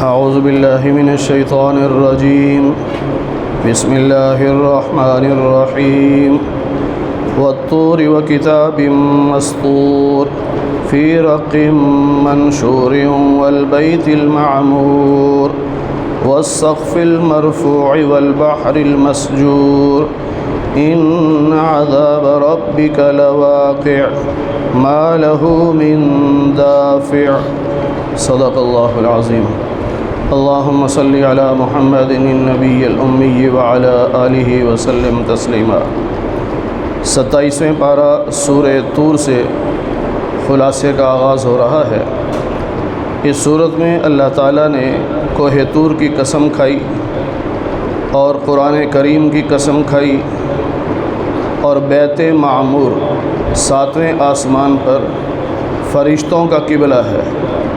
اعوذ باللہ من الشیطان الرجیم بسم اللہ الرحمن الرحیم والطور وکتاب مسطور فی رق منشور والبیت المعمور والسقف المرفوع والبحر المسجور ان عذاب ربک لواقع ما له من دافع صدق اللہ العظیم۔ اللہم صلی علی محمد النبی الامی وعلی آلہ وسلم تسلیما۔ 27ویں پارہ سورہ طور سے خلاصے کا آغاز ہو رہا ہے۔ اس صورت میں اللہ تعالیٰ نے کوہ طور کی قسم کھائی اور قرآن کریم کی قسم کھائی اور بیت معمور 7ویں آسمان پر فرشتوں کا قبلہ ہے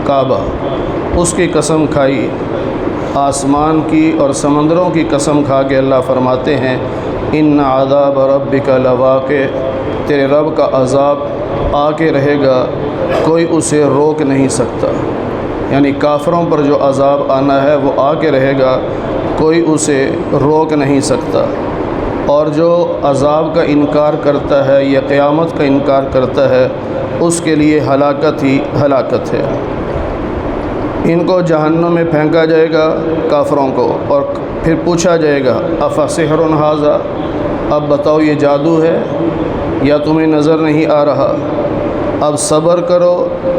کعبہ، اس کی قسم کھائی۔ آسمان کی اور سمندروں کی قسم کھا کے اللہ فرماتے ہیں ان عذاب ربک لواقع، تیرے رب کا عذاب آ کے رہے گا، کوئی اسے روک نہیں سکتا۔ یعنی کافروں پر جو عذاب آنا ہے وہ آ کے رہے گا، کوئی اسے روک نہیں سکتا۔ اور جو عذاب کا انکار کرتا ہے یا قیامت کا انکار کرتا ہے اس کے لیے ہلاکت ہی ہلاکت ہے۔ ان کو جہنم میں پھینکا جائے گا کافروں کو، اور پھر پوچھا جائے گا افسحر ھذا، اب بتاؤ یہ جادو ہے یا تمہیں نظر نہیں آ رہا؟ اب صبر کرو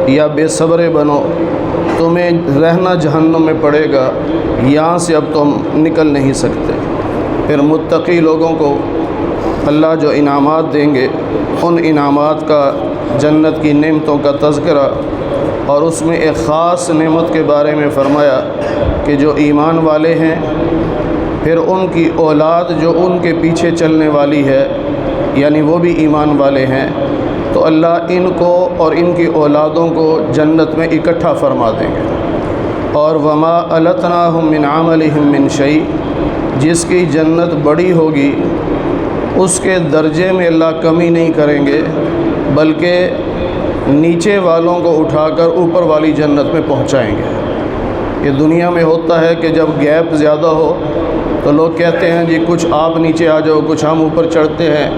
یا بے صبرے بنو، تمہیں رہنا جہنم میں پڑے گا، یہاں سے اب تم نکل نہیں سکتے۔ پھر متقی لوگوں کو اللہ جو انعامات دیں گے ان انعامات کا، جنت کی نعمتوں کا تذکرہ، اور اس میں ایک خاص نعمت کے بارے میں فرمایا کہ جو ایمان والے ہیں پھر ان کی اولاد جو ان کے پیچھے چلنے والی ہے، یعنی وہ بھی ایمان والے ہیں، تو اللہ ان کو اور ان کی اولادوں کو جنت میں اکٹھا فرما دیں گے۔ اور وما التناہم من عملہم من شیء، جس کی جنت بڑی ہوگی اس کے درجے میں اللہ کمی نہیں کریں گے، بلکہ نیچے والوں کو اٹھا کر اوپر والی جنت میں پہنچائیں گے۔ یہ دنیا میں ہوتا ہے کہ جب گیپ زیادہ ہو تو لوگ کہتے ہیں جی کچھ آپ نیچے آ جاؤ، کچھ ہم اوپر چڑھتے ہیں۔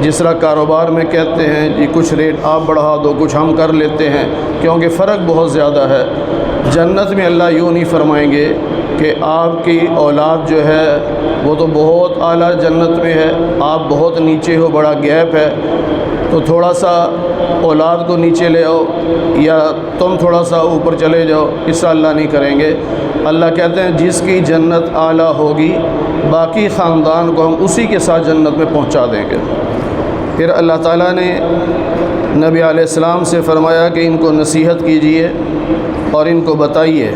جس طرح کاروبار میں کہتے ہیں جی کچھ ریٹ آپ بڑھا دو، کچھ ہم کر لیتے ہیں، کیونکہ فرق بہت زیادہ ہے۔ جنت میں اللہ یوں نہیں فرمائیں گے کہ آپ کی اولاد جو ہے وہ تو بہت اعلیٰ جنت میں ہے، آپ بہت نیچے ہو، بڑا گیپ ہے، تو تھوڑا سا اولاد کو نیچے لے آؤ یا تم تھوڑا سا اوپر چلے جاؤ، اس سے اللہ نہیں کریں گے۔ اللہ کہتے ہیں جس کی جنت اعلیٰ ہوگی باقی خاندان کو ہم اسی کے ساتھ جنت میں پہنچا دیں گے۔ پھر اللہ تعالیٰ نے نبی علیہ السلام سے فرمایا کہ ان کو نصیحت کیجئے اور ان کو بتائیے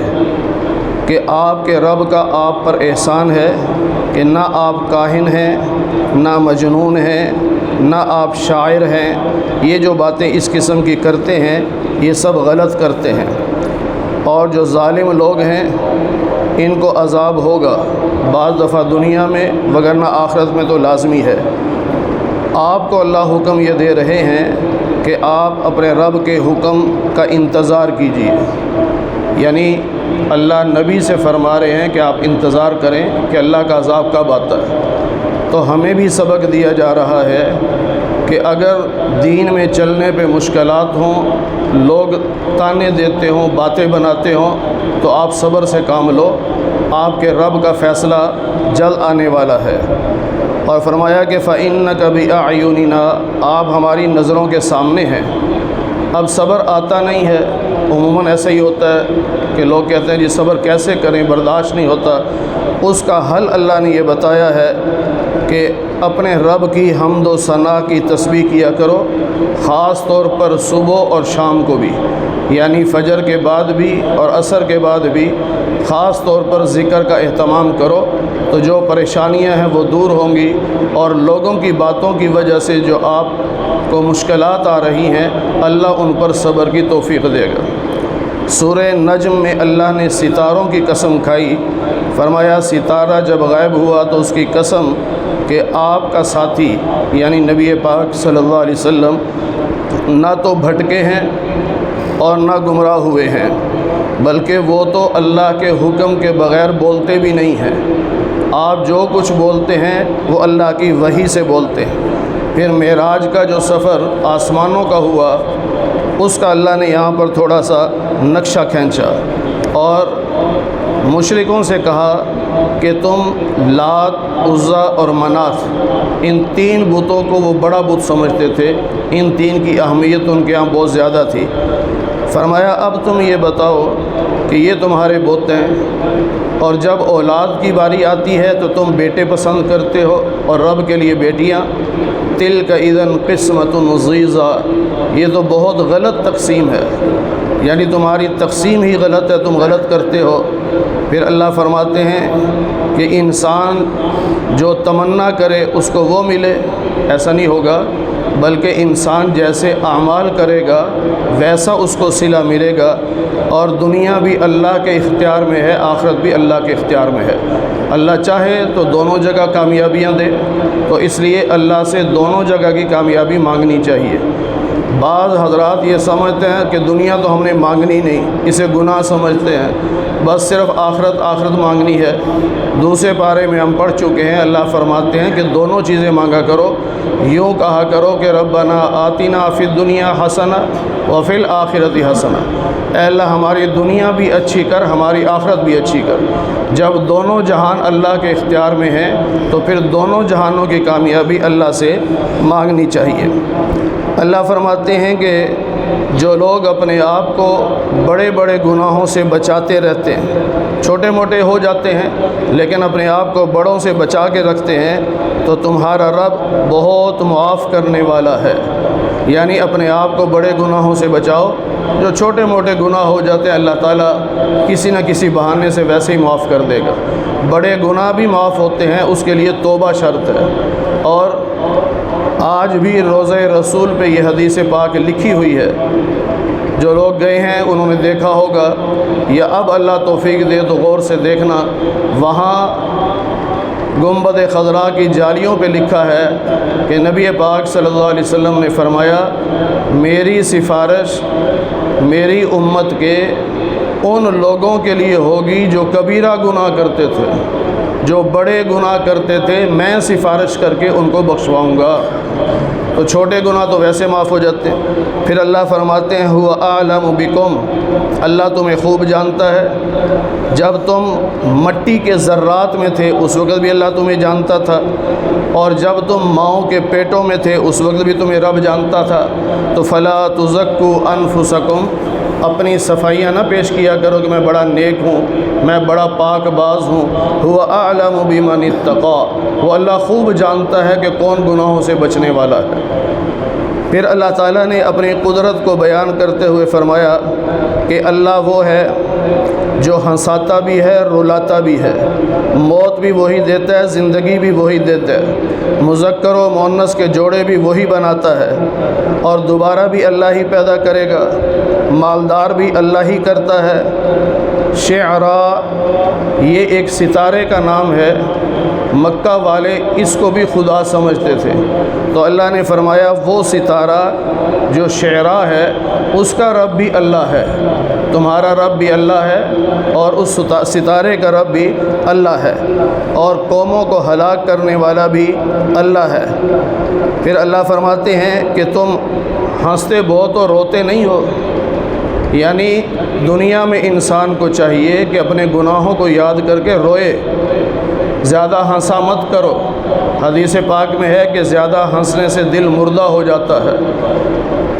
کہ آپ کے رب کا آپ پر احسان ہے کہ نہ آپ کاہن ہیں، نہ مجنون ہیں، نہ آپ شاعر ہیں۔ یہ جو باتیں اس قسم کی کرتے ہیں یہ سب غلط کرتے ہیں۔ اور جو ظالم لوگ ہیں ان کو عذاب ہوگا، بعض دفعہ دنیا میں وگرنہ آخرت میں تو لازمی ہے۔ آپ کو اللہ حکم یہ دے رہے ہیں کہ آپ اپنے رب کے حکم کا انتظار کیجیے، یعنی اللہ نبی سے فرما رہے ہیں کہ آپ انتظار کریں کہ اللہ کا عذاب کب آتا ہے۔ تو ہمیں بھی سبق دیا جا رہا ہے کہ اگر دین میں چلنے پہ مشکلات ہوں، لوگ تانے دیتے ہوں، باتیں بناتے ہوں، تو آپ صبر سے کام لو، آپ کے رب کا فیصلہ جلد آنے والا ہے۔ اور فرمایا کہ فَإِنَّكَ بِأَعْيُنِنَا، آپ ہماری نظروں کے سامنے ہیں۔ اب صبر آتا نہیں ہے، عموماً ایسا ہی ہوتا ہے کہ لوگ کہتے ہیں جی صبر کیسے کریں، برداشت نہیں ہوتا۔ اس کا حل اللہ نے یہ بتایا ہے کہ اپنے رب کی حمد و ثنا کی تسبیح کیا کرو، خاص طور پر صبح اور شام کو بھی، یعنی فجر کے بعد بھی اور عصر کے بعد بھی خاص طور پر ذکر کا اہتمام کرو، تو جو پریشانیاں ہیں وہ دور ہوں گی، اور لوگوں کی باتوں کی وجہ سے جو آپ کو مشکلات آ رہی ہیں اللہ ان پر صبر کی توفیق دے گا۔ سورہ نجم میں اللہ نے ستاروں کی قسم کھائی، فرمایا ستارہ جب غائب ہوا تو اس کی قسم کہ آپ کا ساتھی یعنی نبی پاک صلی اللہ علیہ وسلم نہ تو بھٹکے ہیں اور نہ گمراہ ہوئے ہیں، بلکہ وہ تو اللہ کے حکم کے بغیر بولتے بھی نہیں ہیں۔ آپ جو کچھ بولتے ہیں وہ اللہ کی وحی سے بولتے ہیں۔ پھر معراج کا جو سفر آسمانوں کا ہوا، اس کا اللہ نے یہاں پر تھوڑا سا نقشہ کھینچا اور مشرکوں سے کہا کہ تم لات، عزا اور منات، ان تین بتوں کو وہ بڑا بت سمجھتے تھے، ان تین کی اہمیت ان کے یہاں بہت زیادہ تھی۔ فرمایا اب تم یہ بتاؤ کہ یہ تمہارے بت ہیں، اور جب اولاد کی باری آتی ہے تو تم بیٹے پسند کرتے ہو اور رب کے لیے بیٹیاں۔ تلک اذن قسمۃ ضیزیٰ، یہ تو بہت غلط تقسیم ہے، یعنی تمہاری تقسیم ہی غلط ہے، تم غلط کرتے ہو۔ پھر اللہ فرماتے ہیں کہ انسان جو تمنا کرے اس کو وہ ملے، ایسا نہیں ہوگا، بلکہ انسان جیسے اعمال کرے گا ویسا اس کو صلہ ملے گا، اور دنیا بھی اللہ کے اختیار میں ہے، آخرت بھی اللہ کے اختیار میں ہے۔ اللہ چاہے تو دونوں جگہ کامیابیاں دے، تو اس لیے اللہ سے دونوں جگہ کی کامیابی مانگنی چاہیے۔ بعض حضرات یہ سمجھتے ہیں کہ دنیا تو ہم نے مانگنی نہیں، اسے گناہ سمجھتے ہیں، بس صرف آخرت آخرت مانگنی ہے۔ دوسرے پارے میں ہم پڑھ چکے ہیں، اللہ فرماتے ہیں کہ دونوں چیزیں مانگا کرو، یوں کہا کرو کہ ربنا آتنا فی الدنیا حسنہ وفی الآخرۃ حسنہ، اے اللہ ہماری دنیا بھی اچھی کر، ہماری آخرت بھی اچھی کر۔ جب دونوں جہان اللہ کے اختیار میں ہیں تو پھر دونوں جہانوں کی کامیابی اللہ سے مانگنی چاہیے۔ اللہ فرماتے ہیں کہ جو لوگ اپنے آپ کو بڑے بڑے گناہوں سے بچاتے رہتے ہیں، چھوٹے موٹے ہو جاتے ہیں لیکن اپنے آپ کو بڑوں سے بچا کے رکھتے ہیں، تو تمہارا رب بہت معاف کرنے والا ہے۔ یعنی اپنے آپ کو بڑے گناہوں سے بچاؤ، جو چھوٹے موٹے گناہ ہو جاتے ہیں اللہ تعالیٰ کسی نہ کسی بہانے سے ویسے ہی معاف کر دے گا۔ بڑے گناہ بھی معاف ہوتے ہیں، اس کے لیے توبہ شرط ہے۔ اور آج بھی روضہ رسول پہ یہ حدیث پاک لکھی ہوئی ہے، جو لوگ گئے ہیں انہوں نے دیکھا ہوگا، یا اب اللہ توفیق دے تو غور سے دیکھنا، وہاں گنبد خضراء کی جالیوں پہ لکھا ہے کہ نبی پاک صلی اللہ علیہ وسلم نے فرمایا، میری سفارش میری امت کے ان لوگوں کے لیے ہوگی جو کبیرہ گناہ کرتے تھے، جو بڑے گناہ کرتے تھے، میں سفارش کر کے ان کو بخشواؤں گا۔ تو چھوٹے گناہ تو ویسے معاف ہو جاتے ہیں۔ پھر اللہ فرماتے ہیں هو اعلم بکم، اللہ تمہیں خوب جانتا ہے۔ جب تم مٹی کے ذرات میں تھے اس وقت بھی اللہ تمہیں جانتا تھا، اور جب تم ماؤں کے پیٹوں میں تھے اس وقت بھی تمہیں رب جانتا تھا۔ تو فلا تزکوا انفسکم، اپنی صفائیاں نہ پیش کیا کرو کہ میں بڑا نیک ہوں، میں بڑا پاک باز ہوں۔ هو اعلم بمن اتقى، وہ اللہ خوب جانتا ہے کہ کون گناہوں سے بچنے والا ہے۔ پھر اللہ تعالیٰ نے اپنی قدرت کو بیان کرتے ہوئے فرمایا کہ اللہ وہ ہے جو ہنساتا بھی ہے، رلاتا بھی ہے، موت بھی وہی دیتا ہے، زندگی بھی وہی دیتا ہے، مذکر و مؤنث کے جوڑے بھی وہی بناتا ہے، اور دوبارہ بھی اللہ ہی پیدا کرے گا، مالدار بھی اللہ ہی کرتا ہے۔ شعراء یہ ایک ستارے کا نام ہے، مکہ والے اس کو بھی خدا سمجھتے تھے، تو اللہ نے فرمایا وہ ستارہ جو شعراء ہے اس کا رب بھی اللہ ہے، تمہارا رب بھی اللہ ہے، اور اس ستارے کا رب بھی اللہ ہے، اور قوموں کو ہلاک کرنے والا بھی اللہ ہے۔ پھر اللہ فرماتے ہیں کہ تم ہنستے بہت اور روتے نہیں ہو، یعنی دنیا میں انسان کو چاہیے کہ اپنے گناہوں کو یاد کر کے روئے، زیادہ ہنسا مت کرو۔ حدیث پاک میں ہے کہ زیادہ ہنسنے سے دل مردہ ہو جاتا ہے۔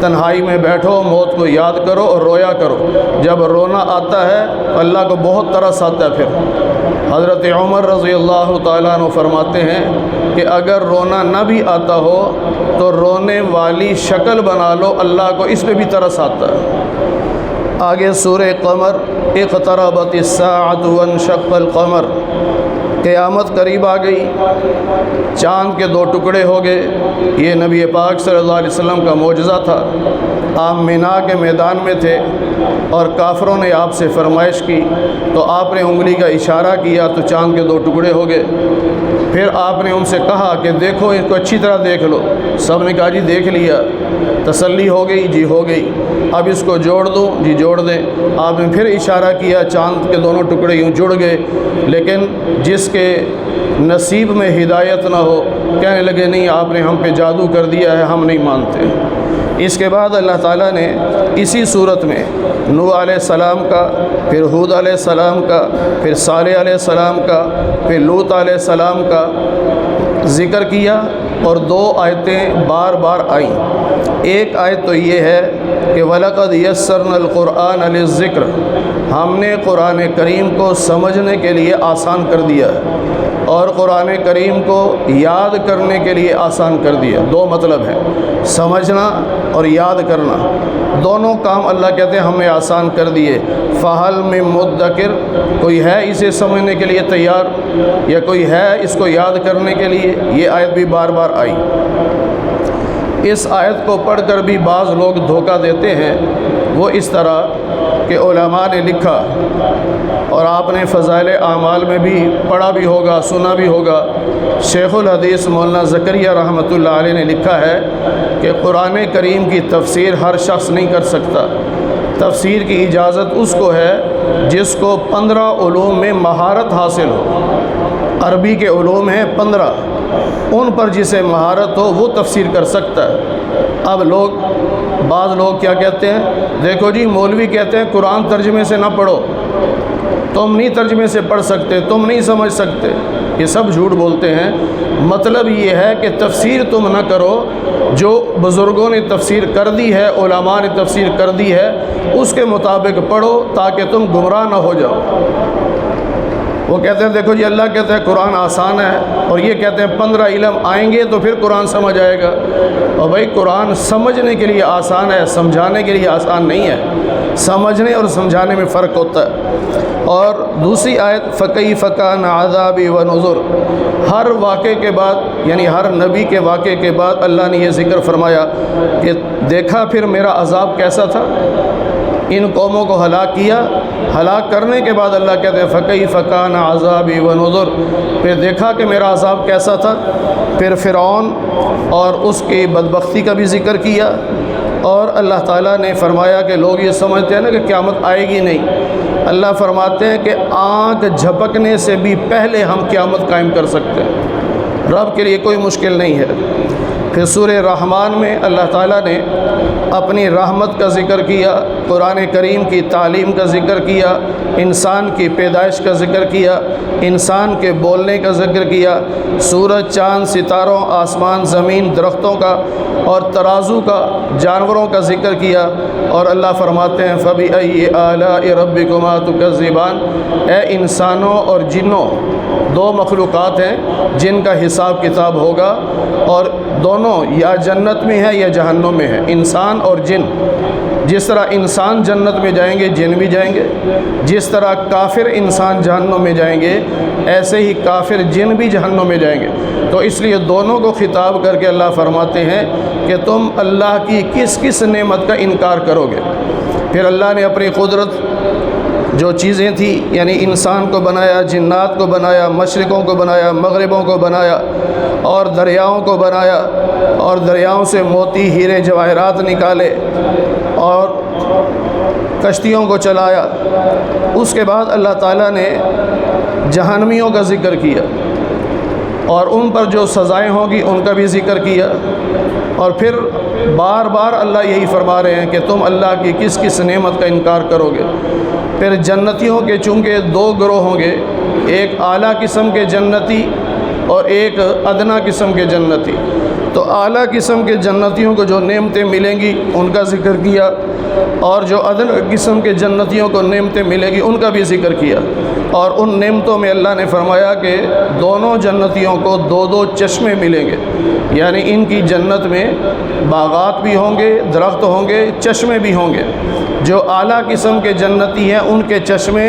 تنہائی میں بیٹھو، موت کو یاد کرو اور رویا کرو۔ جب رونا آتا ہے تو اللہ کو بہت ترس آتا ہے۔ پھر حضرت عمر رضی اللہ تعالیٰ عنہ فرماتے ہیں کہ اگر رونا نہ بھی آتا ہو تو رونے والی شکل بنا لو، اللہ کو اس پہ بھی ترس آتا ہے۔ آگے سورہ قمر، اقتربت الساعۃ وانشق القمر، قیامت قریب آ گئی، چاند کے دو ٹکڑے ہو گئے۔ یہ نبی پاک صلی اللہ علیہ وسلم کا معجزہ تھا۔ آپ مینا کے میدان میں تھے اور کافروں نے آپ سے فرمائش کی تو آپ نے انگلی کا اشارہ کیا تو چاند کے دو ٹکڑے ہو گئے۔ پھر آپ نے ان سے کہا کہ دیکھو اس کو اچھی طرح دیکھ لو۔ سب نے کہا جی دیکھ لیا، تسلی ہو گئی؟ جی ہو گئی۔ اب اس کو جوڑ دوں، جی جوڑ دیں۔ آپ نے پھر اشارہ کیا، چاند کے دونوں ٹکڑے یوں جڑ گئے، لیکن جس کے نصیب میں ہدایت نہ ہو کہنے لگے نہیں آپ نے ہم پہ جادو کر دیا ہے، ہم نہیں مانتے۔ اس کے بعد اللہ تعالیٰ نے اسی صورت میں نوح علیہ السلام کا، پھر ہود علیہ السلام کا، پھر صالح علیہ السلام کا، پھر لوط علیہ السلام کا ذکر کیا، اور 2 آیتیں بار بار آئیں۔ ایک آیت تو یہ ہے کہ وَلَقَدْ يَسَّرْنَا الْقُرْآنَ لِلذِّكْرِ، ہم نے قرآن کریم کو سمجھنے کے لیے آسان کر دیا ہے، اور قرآن کریم کو یاد کرنے کے لیے آسان کر دیا۔ 2 مطلب ہیں، سمجھنا اور یاد کرنا، دونوں کام اللہ کہتے ہیں ہم نے آسان کر دیے۔ فَهَلْ مِن مُدَّكِرٍ، کوئی ہے اسے سمجھنے کے لیے تیار، یا کوئی ہے اس کو یاد کرنے کے لیے؟ یہ آیت بھی بار بار آئی۔ اس آیت کو پڑھ کر بھی بعض لوگ دھوکہ دیتے ہیں، وہ اس طرح کہ علماء نے لکھا، اور آپ نے فضائل اعمال میں بھی پڑھا بھی ہوگا، سنا بھی ہوگا، شیخ الحدیث مولانا زکریا رحمۃ اللہ علیہ نے لکھا ہے کہ قرآن کریم کی تفسیر ہر شخص نہیں کر سکتا۔ تفسیر کی اجازت اس کو ہے جس کو 15 علوم میں مہارت حاصل ہو۔ عربی کے علوم ہیں 15، ان پر جسے مہارت ہو وہ تفسیر کر سکتا ہے۔ اب بعض لوگ کیا کہتے ہیں، دیکھو جی مولوی کہتے ہیں قرآن ترجمے سے نہ پڑھو، تم نہیں ترجمے سے پڑھ سکتے، تم نہیں سمجھ سکتے، یہ سب جھوٹ بولتے ہیں۔ مطلب یہ ہے کہ تفسیر تم نہ کرو، جو بزرگوں نے تفسیر کر دی ہے، علماء نے تفسیر کر دی ہے، اس کے مطابق پڑھو تاکہ تم گمراہ نہ ہو جاؤ۔ وہ کہتے ہیں دیکھو جی اللہ کہتا ہے قرآن آسان ہے، اور یہ کہتے ہیں 15 علم آئیں گے تو پھر قرآن سمجھ آئے گا۔ اور بھائی قرآن سمجھنے کے لیے آسان ہے، سمجھانے کے لیے آسان نہیں ہے۔ سمجھنے اور سمجھانے میں فرق ہوتا ہے۔ اور دوسری آیت فَكَيْفَ كَانَ عَذَابِي وَنُذُرِ، ہر واقعے کے بعد، یعنی ہر نبی کے واقعے کے بعد اللہ نے یہ ذکر فرمایا کہ دیکھا پھر میرا عذاب کیسا تھا۔ ان قوموں کو ہلاک کیا، ہلاک کرنے کے بعد اللہ کہتے ہیں فَكَيْفَ كَانَ عَذَابِي وَنُذُرِ، پھر دیکھا کہ میرا عذاب کیسا تھا۔ پھر فرعون اور اس کی بدبختی کا بھی ذکر کیا، اور اللہ تعالیٰ نے فرمایا کہ لوگ یہ سمجھتے ہیں نا کہ قیامت آئے گی نہیں، اللہ فرماتے ہیں کہ آنکھ جھپکنے سے بھی پہلے ہم قیامت قائم کر سکتے ہیں، رب کے لیے کوئی مشکل نہیں ہے۔ پھر سورہ رحمان میں اللہ تعالیٰ نے اپنی رحمت کا ذکر کیا، قرآن کریم کی تعلیم کا ذکر کیا، انسان کی پیدائش کا ذکر کیا، انسان کے بولنے کا ذکر کیا، سورج، چاند، ستاروں، آسمان، زمین، درختوں کا اور ترازو کا، جانوروں کا ذکر کیا، اور اللہ فرماتے ہیں فَبِأَيِّ آلَاءِ رَبِّكُمَا تُكَذِّبَانِ، اے انسانوں اور جنوں، 2 مخلوقات ہیں جن کا حساب کتاب ہوگا، اور دونوں یا جنت میں ہے یا جہنم میں ہے، انسان اور جن۔ جس طرح انسان جنت میں جائیں گے جن بھی جائیں گے، جس طرح کافر انسان جہنم میں جائیں گے ایسے ہی کافر جن بھی جہنم میں جائیں گے۔ تو اس لیے دونوں کو خطاب کر کے اللہ فرماتے ہیں کہ تم اللہ کی کس کس نعمت کا انکار کرو گے۔ پھر اللہ نے اپنی قدرت جو چیزیں تھیں، یعنی انسان کو بنایا، جنات کو بنایا، مشرقوں کو بنایا، مغربوں کو بنایا، اور دریاؤں کو بنایا، اور دریاؤں سے موتی، ہیرے، جواہرات نکالے، اور کشتیوں کو چلایا۔ اس کے بعد اللہ تعالیٰ نے جہنمیوں کا ذکر کیا، اور ان پر جو سزائیں ہوں گی ان کا بھی ذکر کیا، اور پھر بار بار اللہ یہی فرما رہے ہیں کہ تم اللہ کی کس کس نعمت کا انکار کرو گے۔ پھر جنتیوں کے چونکہ 2 گروہ ہوں گے، ایک اعلیٰ قسم کے جنتی اور ایک ادنا قسم کے جنتی۔ تو اعلیٰ قسم کے جنتیوں کو جو نعمتیں ملیں گی ان کا ذکر کیا، اور جو ادنا قسم کے جنتیوں کو نعمتیں ملیں گی ان کا بھی ذکر کیا۔ اور ان نعمتوں میں اللہ نے فرمایا کہ دونوں جنتیوں کو 2 چشمے ملیں گے، یعنی ان کی جنت میں باغات بھی ہوں گے، درخت ہوں گے، چشمے بھی ہوں گے۔ جو اعلیٰ قسم کے جنتی ہیں ان کے چشمے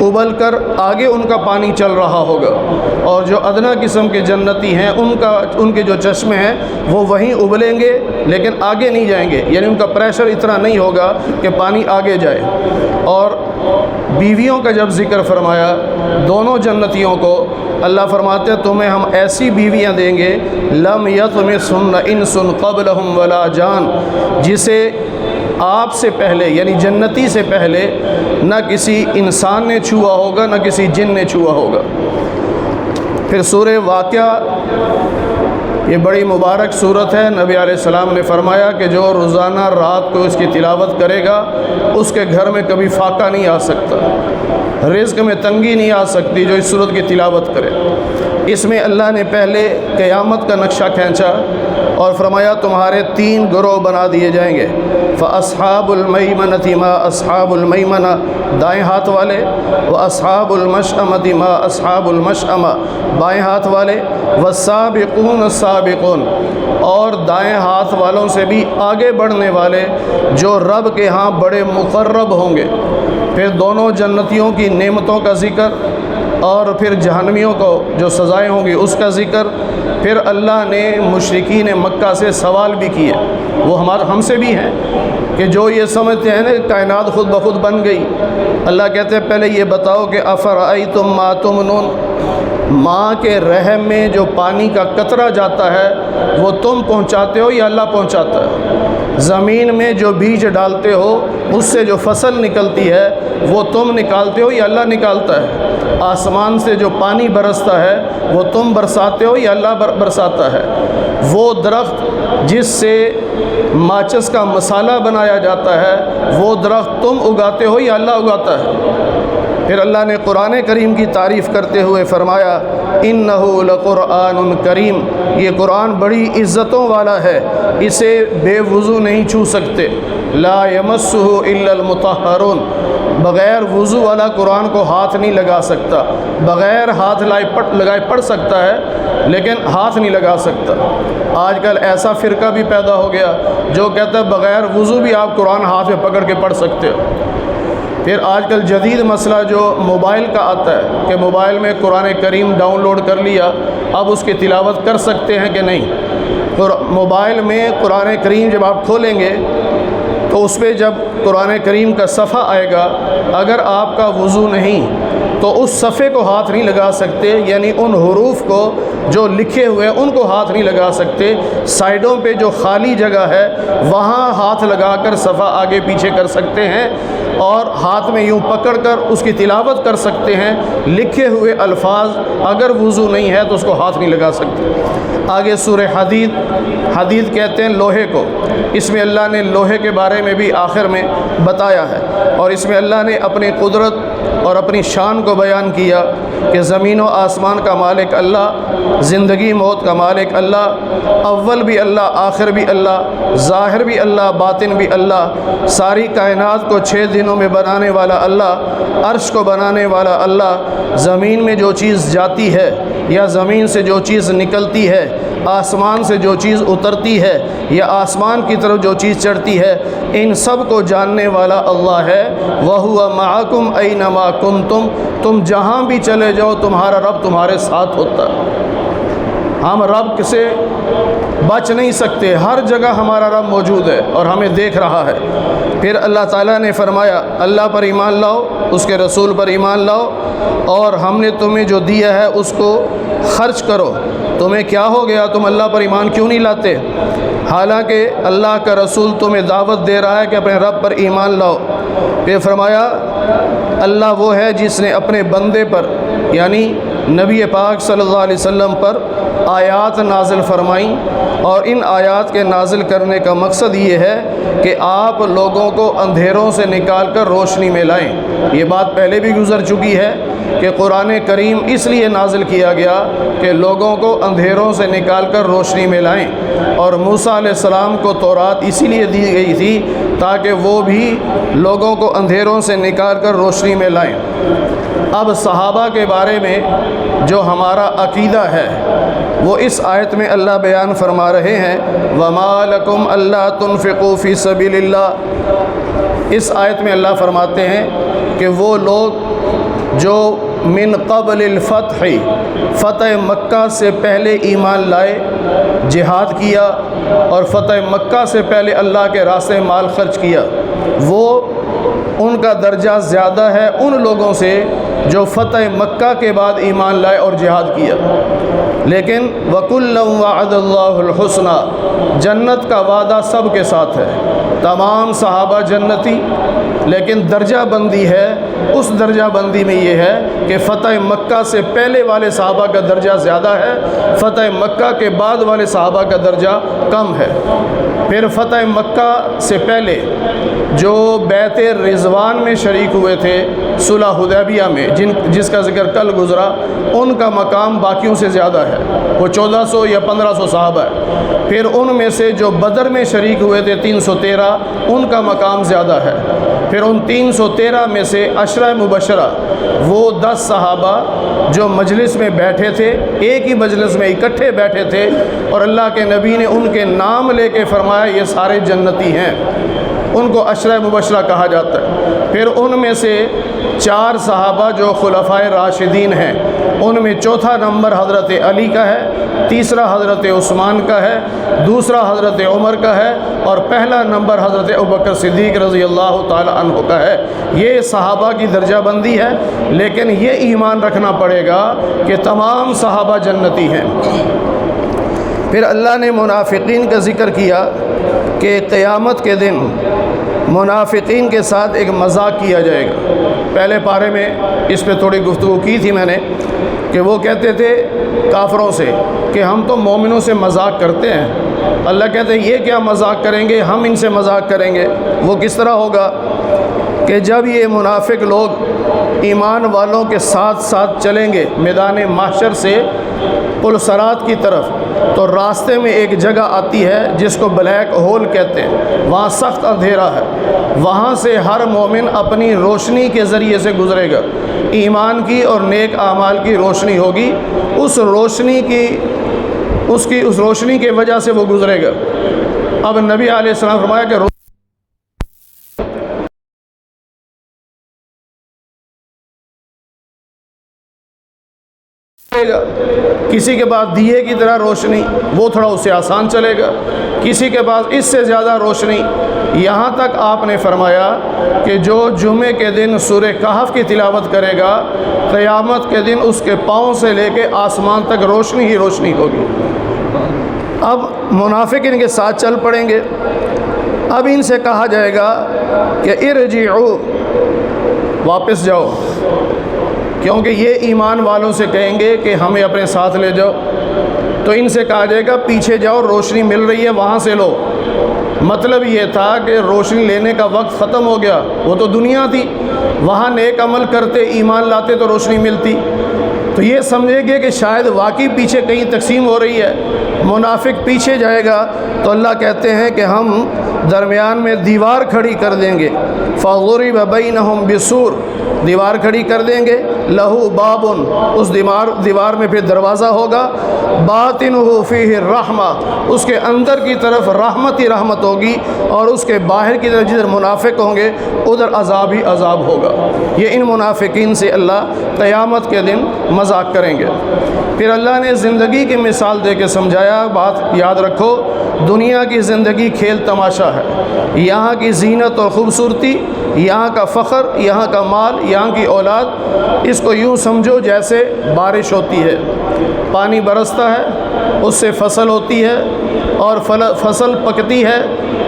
ابل کر آگے ان کا پانی چل رہا ہوگا، اور جو ادنا قسم کے جنتی ہیں ان کے جو چشمے ہیں وہ وہیں ابلیں گے لیکن آگے نہیں جائیں گے، یعنی ان کا پریشر اتنا نہیں ہوگا کہ پانی آگے جائے۔ اور بیویوں کا جب ذکر فرمایا دونوں جنتیوں کو، اللہ فرماتے ہیں تمہیں ہم ایسی بیویاں دیں گے لم یطمثہن انس قبلہم ولا جان، جسے آپ سے پہلے یعنی جنتی سے پہلے نہ کسی انسان نے چھوا ہوگا نہ کسی جن نے چھوا ہوگا۔ پھر سورہ واقعہ، یہ بڑی مبارک صورت ہے۔ نبی علیہ السلام نے فرمایا کہ جو روزانہ رات کو اس کی تلاوت کرے گا اس کے گھر میں کبھی فاقہ نہیں آ سکتا، رزق میں تنگی نہیں آ سکتی جو اس صورت کی تلاوت کرے۔ اس میں اللہ نے پہلے قیامت کا نقشہ کھینچا اور فرمایا تمہارے 3 گروہ بنا دیے جائیں گے۔ فَأَصْحَابُ الْمَيْمَنَةِ مَا أَصْحَابُ الْمَيْمَنَةِ، دائیں ہاتھ والے، وَأَصْحَابُ الْمَشْأَمَةِ مَا أَصْحَابُ الْمَشْأَمَةِ، بائیں ہاتھ والے، وَالسَّابِقُونَ السَّابِقُونَ، اور دائیں ہاتھ والوں سے بھی آگے بڑھنے والے جو رب کے ہاں بڑے مقرب ہوں گے۔ پھر دونوں جنتیوں کی نعمتوں کا ذکر اور پھر جہنمیوں کو جو سزائیں ہوں گی اس کا ذکر۔ پھر اللہ نے مشرکین مکہ سے سوال بھی کیے، وہ ہم سے بھی ہیں، کہ جو یہ سمجھتے ہیں نا کہ کائنات خود بخود بن گئی۔ اللہ کہتے ہیں پہلے یہ بتاؤ کہ افرأیتم ما تمنون، ماں کے رحم میں جو پانی کا قطرہ جاتا ہے وہ تم پہنچاتے ہو یا اللہ پہنچاتا ہے؟ زمین میں جو بیج ڈالتے ہو اس سے جو فصل نکلتی ہے وہ تم نکالتے ہو یا اللہ نکالتا ہے؟ آسمان سے جو پانی برستا ہے وہ تم برساتے ہو یا اللہ برساتا ہے؟ وہ درخت جس سے ماچس کا مسالہ بنایا جاتا ہے وہ درخت تم اگاتے ہو یا اللہ اگاتا ہے؟ پھر اللہ نے قرآن کریم کی تعریف کرتے ہوئے فرمایا اِنَّهُ لَقُرْآنٌ کریم، یہ قرآن بڑی عزتوں والا ہے، اسے بے وضو نہیں چھو سکتے۔ لا يمسه الا المطہرون، بغیر وضو والا قرآن کو ہاتھ نہیں لگا سکتا، بغیر ہاتھ لگائے پڑھ سکتا ہے لیکن ہاتھ نہیں لگا سکتا۔ آج کل ایسا فرقہ بھی پیدا ہو گیا جو کہتا ہے بغیر وضو بھی آپ قرآن ہاتھ میں پکڑ کے پڑھ سکتے ہو۔ پھر آج کل جدید مسئلہ جو موبائل کا آتا ہے کہ موبائل میں قرآن کریم ڈاؤن لوڈ کر لیا، اب اس کی تلاوت کر سکتے ہیں کہ نہیں؟ موبائل میں قرآن کریم جب آپ کھولیں گے تو اس پہ جب قرآن کریم کا صفحہ آئے گا، اگر آپ کا وضو نہیں تو اس صفحے کو ہاتھ نہیں لگا سکتے، یعنی ان حروف کو جو لکھے ہوئے ان کو ہاتھ نہیں لگا سکتے۔ سائڈوں پہ جو خالی جگہ ہے وہاں ہاتھ لگا کر صفحہ آگے پیچھے کر سکتے ہیں اور ہاتھ میں یوں پکڑ کر اس کی تلاوت کر سکتے ہیں۔ لکھے ہوئے الفاظ اگر وضو نہیں ہے تو اس کو ہاتھ نہیں لگا سکتے۔ آگے سورہ حدید کہتے ہیں لوہے کو، اس میں اللہ نے لوہے کے بارے میں بھی آخر میں بتایا ہے، اور اس میں اللہ نے اپنی قدرت اور اپنی شان کو بیان کیا کہ زمین و آسمان کا مالک اللہ، زندگی موت کا مالک اللہ، اول بھی اللہ آخر بھی اللہ، ظاہر بھی اللہ باطن بھی اللہ، ساری کائنات کو 6 دنوں میں بنانے والا اللہ، عرش کو بنانے والا اللہ، زمین میں جو چیز جاتی ہے یا زمین سے جو چیز نکلتی ہے، آسمان سے جو چیز اترتی ہے یا آسمان کی طرف جو چیز چڑھتی ہے، ان سب کو جاننے والا اللہ ہے۔ وَهُوَ مَعَكُمْ أَيْنَمَا كُنْتُمْ، تم جہاں بھی چلے جاؤ تمہارا رب تمہارے ساتھ ہوتا ہے۔ ہم رب سے بچ نہیں سکتے، ہر جگہ ہمارا رب موجود ہے اور ہمیں دیکھ رہا ہے۔ پھر اللہ تعالیٰ نے فرمایا اللہ پر ایمان لاؤ، اس کے رسول پر ایمان لاؤ، اور ہم نے تمہیں جو دیا ہے اس کو خرچ کرو۔ تمہیں کیا ہو گیا، تم اللہ پر ایمان کیوں نہیں لاتے؟ حالانکہ اللہ کا رسول تمہیں دعوت دے رہا ہے کہ اپنے رب پر ایمان لاؤ۔ پھر فرمایا اللہ وہ ہے جس نے اپنے بندے پر یعنی نبی پاک صلی اللہ علیہ وسلم پر آیات نازل فرمائیں، اور ان آیات کے نازل کرنے کا مقصد یہ ہے کہ آپ لوگوں کو اندھیروں سے نکال کر روشنی میں لائیں۔ یہ بات پہلے بھی گزر چکی ہے کہ قرآن کریم اس لیے نازل کیا گیا کہ لوگوں کو اندھیروں سے نکال کر روشنی میں لائیں، اور موسیٰ علیہ السلام کو تورات اسی لیے دی گئی تھی تاکہ وہ بھی لوگوں کو اندھیروں سے نکال کر روشنی میں لائیں۔ اب صحابہ کے بارے میں جو ہمارا عقیدہ ہے وہ اس آیت میں اللہ بیان فرما رہے ہیں وَمَا لَكُمْ أَلَّا تُنْفِقُوا فِي سَبِيلِ اللَّهِ۔ اس آیت میں اللہ فرماتے ہیں کہ وہ لوگ جو من قبل الفتح، فتح مکہ سے پہلے ایمان لائے، جہاد کیا اور فتح مکہ سے پہلے اللہ کے راستے میں مال خرچ کیا، وہ ان کا درجہ زیادہ ہے ان لوگوں سے جو فتح مکہ کے بعد ایمان لائے اور جہاد کیا۔ لیکن وَكُلًّا وَعَدَ اللَّهُ الْحُسْنَى، جنت کا وعدہ سب کے ساتھ ہے، تمام صحابہ جنتی، لیکن درجہ بندی ہے۔ اس درجہ بندی میں یہ ہے کہ فتح مکہ سے پہلے والے صحابہ کا درجہ زیادہ ہے، فتح مکہ کے بعد والے صحابہ کا درجہ کم ہے۔ پھر فتح مکہ سے پہلے جو بیعت رضوان میں شریک ہوئے تھے صلح حدیبیہ میں، جس کا ذکر کل گزرا، ان کا مقام باقیوں سے زیادہ ہے، وہ 1400 یا 1500 صحابہ ہے۔ پھر ان میں سے جو بدر میں شریک ہوئے تھے 313، ان کا مقام زیادہ ہے۔ پھر ان 313 میں سے عشرہ مبشرہ، وہ 10 صحابہ جو مجلس میں بیٹھے تھے، ایک ہی مجلس میں اکٹھے بیٹھے تھے، اور اللہ کے نبی نے ان کے نام لے کے فرمایا یہ سارے جنتی ہیں، ان کو عشرہ مبشرہ کہا جاتا ہے۔ پھر ان میں سے 4 صحابہ جو خلفائے راشدین ہیں، ان میں چوتھا نمبر حضرت علی کا ہے، تیسرا حضرت عثمان کا ہے، دوسرا حضرت عمر کا ہے، اور پہلا نمبر حضرت ابوبکر صدیق رضی اللہ تعالی عنہ کا ہے۔ یہ صحابہ کی درجہ بندی ہے، لیکن یہ ایمان رکھنا پڑے گا کہ تمام صحابہ جنتی ہیں۔ پھر اللہ نے منافقین کا ذکر کیا کہ قیامت کے دن منافقین کے ساتھ ایک مذاق کیا جائے گا۔ پہلے پارے میں اس پہ تھوڑی گفتگو کی تھی میں نے کہ وہ کہتے تھے کافروں سے کہ ہم تو مومنوں سے مذاق کرتے ہیں۔ اللہ کہتے ہیں یہ کیا مذاق کریں گے، ہم ان سے مذاق کریں گے۔ وہ کس طرح ہوگا کہ جب یہ منافق لوگ ایمان والوں کے ساتھ ساتھ چلیں گے میدان محشر سے پل صراط کی طرف، تو راستے میں ایک جگہ آتی ہے جس کو بلیک ہول کہتے ہیں، وہاں سخت اندھیرا ہے، وہاں سے ہر مومن اپنی روشنی کے ذریعے سے گزرے گا، ایمان کی اور نیک اعمال کی روشنی ہوگی، اس روشنی کی وجہ سے وہ گزرے گا۔ اب نبی علیہ السلام فرمایا کہ کسی کے پاس دیے کی طرح روشنی، وہ تھوڑا اس سے آسان چلے گا، کسی کے پاس اس سے زیادہ روشنی، یہاں تک آپ نے فرمایا کہ جو جمعے کے دن سورہ کہف کی تلاوت کرے گا، قیامت کے دن اس کے پاؤں سے لے کے آسمان تک روشنی ہی روشنی ہوگی۔ اب منافق ان کے ساتھ چل پڑیں گے۔ اب ان سے کہا جائے گا کہ ارجعوا، واپس جاؤ، کیونکہ یہ ایمان والوں سے کہیں گے کہ ہمیں اپنے ساتھ لے جاؤ، تو ان سے کہا جائے گا پیچھے جاؤ، روشنی مل رہی ہے وہاں سے لو۔ مطلب یہ تھا کہ روشنی لینے کا وقت ختم ہو گیا، وہ تو دنیا تھی، وہاں نیک عمل کرتے ایمان لاتے تو روشنی ملتی، تو یہ سمجھیں گے کہ شاید واقعی پیچھے کہیں تقسیم ہو رہی ہے۔ منافق پیچھے جائے گا تو اللہ کہتے ہیں کہ ہم درمیان میں دیوار کھڑی کر دیں گے، فَضُرِبَ بَيْنَهُمْ بِسُورٍ، دیوار کھڑی کر دیں گے، لہو بابن، اس دیوار میں پھر دروازہ ہوگا، باطنہ فیہ الرحمہ، اس کے اندر کی طرف رحمت ہی رحمت ہوگی، اور اس کے باہر کی طرف جدھر منافق ہوں گے ادھر عذاب ہی عذاب ہوگا۔ یہ ان منافقین سے اللہ قیامت کے دن مذاق کریں گے۔ پھر اللہ نے زندگی کی مثال دے کے سمجھایا، بات یاد رکھو، دنیا کی زندگی کھیل تماشا ہے، یہاں کی زینت اور خوبصورتی، یہاں کا فخر، یہاں کا مال، یہاں کی اولاد، اس کو یوں سمجھو جیسے بارش ہوتی ہے، پانی برستا ہے، اس سے فصل ہوتی ہے اور فصل پکتی ہے،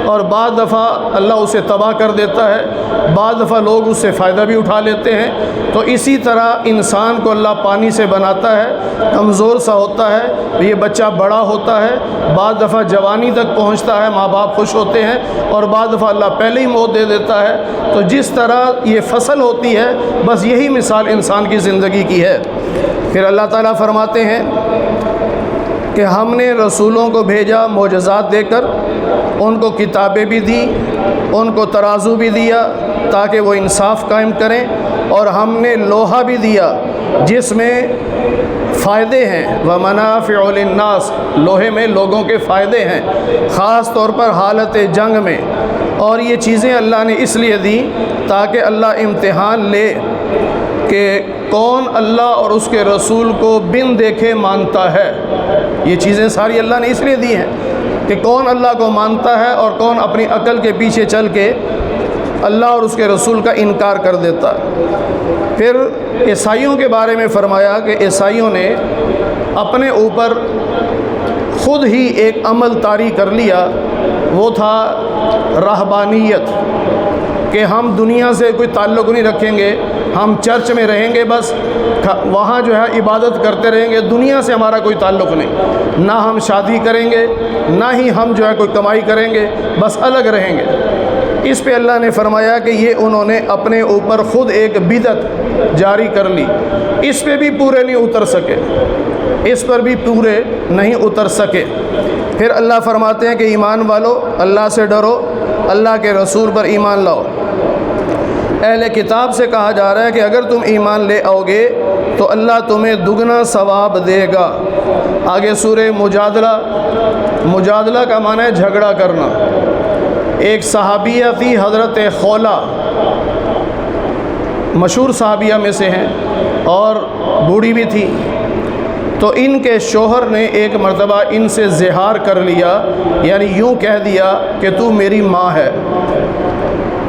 اور بعض دفعہ اللہ اسے تباہ کر دیتا ہے، بعض دفعہ لوگ اس سے فائدہ بھی اٹھا لیتے ہیں۔ تو اسی طرح انسان کو اللہ پانی سے بناتا ہے، کمزور سا ہوتا ہے، یہ بچہ بڑا ہوتا ہے، بعض دفعہ جوانی تک پہنچتا ہے، ماں باپ خوش ہوتے ہیں، اور بعض دفعہ اللہ پہلے ہی موت دے دیتا ہے۔ تو جس طرح یہ فصل ہوتی ہے، بس یہی مثال انسان کی زندگی کی ہے۔ پھر اللہ تعالیٰ فرماتے ہیں کہ ہم نے رسولوں کو بھیجا معجزات دے کر، ان کو کتابیں بھی دی، ان کو ترازو بھی دیا تاکہ وہ انصاف قائم کریں، اور ہم نے لوہا بھی دیا جس میں فائدے ہیں، وَمَنَافِعُ لِلنَّاسِ، لوہے میں لوگوں کے فائدے ہیں، خاص طور پر حالت جنگ میں۔ اور یہ چیزیں اللہ نے اس لیے دی تاکہ اللہ امتحان لے کہ کون اللہ اور اس کے رسول کو بن دیکھے مانتا ہے۔ یہ چیزیں ساری اللہ نے اس لیے دی ہیں کہ کون اللہ کو مانتا ہے اور کون اپنی عقل کے پیچھے چل کے اللہ اور اس کے رسول کا انکار کر دیتا ہے۔ پھر عیسائیوں کے بارے میں فرمایا کہ عیسائیوں نے اپنے اوپر خود ہی ایک عمل طاری کر لیا، وہ تھا رہبانیت، کہ ہم دنیا سے کوئی تعلق نہیں رکھیں گے، ہم چرچ میں رہیں گے، بس وہاں جو ہے عبادت کرتے رہیں گے، دنیا سے ہمارا کوئی تعلق نہیں، نہ ہم شادی کریں گے نہ ہی ہم جو ہے کوئی کمائی کریں گے، بس الگ رہیں گے۔ اس پہ اللہ نے فرمایا کہ یہ انہوں نے اپنے اوپر خود ایک بدعت جاری کر لی، اس پہ بھی پورے نہیں اتر سکے، اس پر بھی پورے نہیں اتر سکے۔ پھر اللہ فرماتے ہیں کہ ایمان والو، اللہ سے ڈرو، اللہ کے رسول پر ایمان لاؤ۔ اہل کتاب سے کہا جا رہا ہے کہ اگر تم ایمان لے آؤ گے تو اللہ تمہیں دگنا ثواب دے گا۔ آگے سورہ مجادلہ کا معنی ہے جھگڑا کرنا۔ ایک صحابیہ تھی حضرت خولہ، مشہور صحابیہ میں سے ہیں اور بوڑھی بھی تھی، تو ان کے شوہر نے ایک مرتبہ ان سے زہار کر لیا، یعنی یوں کہہ دیا کہ تو میری ماں ہے۔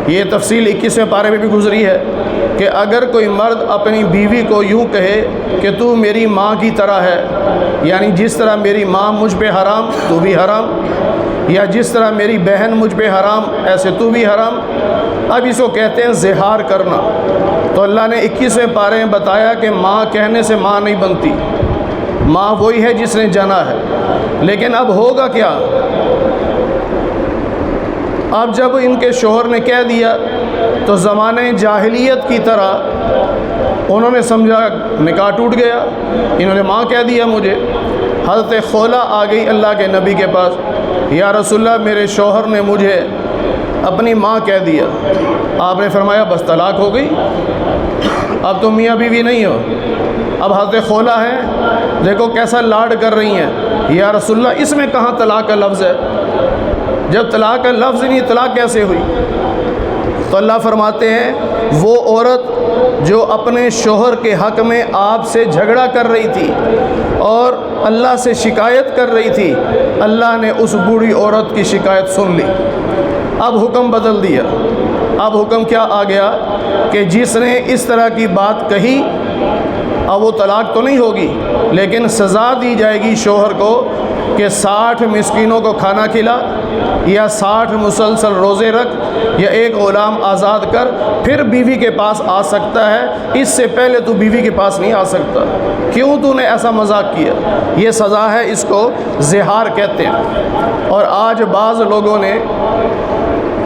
یہ تفصیل 21ویں پارے میں بھی گزری ہے کہ اگر کوئی مرد اپنی بیوی کو یوں کہے کہ تو میری ماں کی طرح ہے، یعنی جس طرح میری ماں مجھ پہ حرام تو بھی حرام، یا جس طرح میری بہن مجھ پہ حرام ایسے تو بھی حرام، اب اس کو کہتے ہیں زہار کرنا۔ تو اللہ نے 21ویں پارے میں بتایا کہ ماں کہنے سے ماں نہیں بنتی، ماں وہی ہے جس نے جنا ہے۔ لیکن اب ہوگا کیا؟ اب جب ان کے شوہر نے کہہ دیا تو زمانہ جاہلیت کی طرح انہوں نے سمجھا نکاح ٹوٹ گیا، انہوں نے ماں کہہ دیا مجھے۔ حضرت خولہ آ گئی اللہ کے نبی کے پاس، یا رسول اللہ میرے شوہر نے مجھے اپنی ماں کہہ دیا۔ آپ نے فرمایا بس طلاق ہو گئی، اب تم میاں بیوی نہیں ہو۔ اب حضرت خولہ ہیں، دیکھو کیسا لاڈ کر رہی ہیں، یا رسول اللہ اس میں کہاں طلاق کا لفظ ہے؟ جب طلاق کا لفظ نہیں، طلاق کیسے ہوئی؟ تو اللہ فرماتے ہیں وہ عورت جو اپنے شوہر کے حق میں آپ سے جھگڑا کر رہی تھی اور اللہ سے شکایت کر رہی تھی، اللہ نے اس بوڑھی عورت کی شکایت سن لی۔ اب حکم بدل دیا، اب حکم کیا آ گیا کہ جس نے اس طرح کی بات کہی اب وہ طلاق تو نہیں ہوگی، لیکن سزا دی جائے گی شوہر کو کہ 60 مسکینوں کو کھانا کھلا، یا 60 مسلسل روزے رکھ، یا ایک غلام آزاد کر، پھر بیوی کے پاس آ سکتا ہے، اس سے پہلے تو بیوی کے پاس نہیں آ سکتا۔ کیوں تو نے ایسا مذاق کیا؟ یہ سزا ہے، اس کو زہار کہتے ہیں۔ اور آج بعض لوگوں نے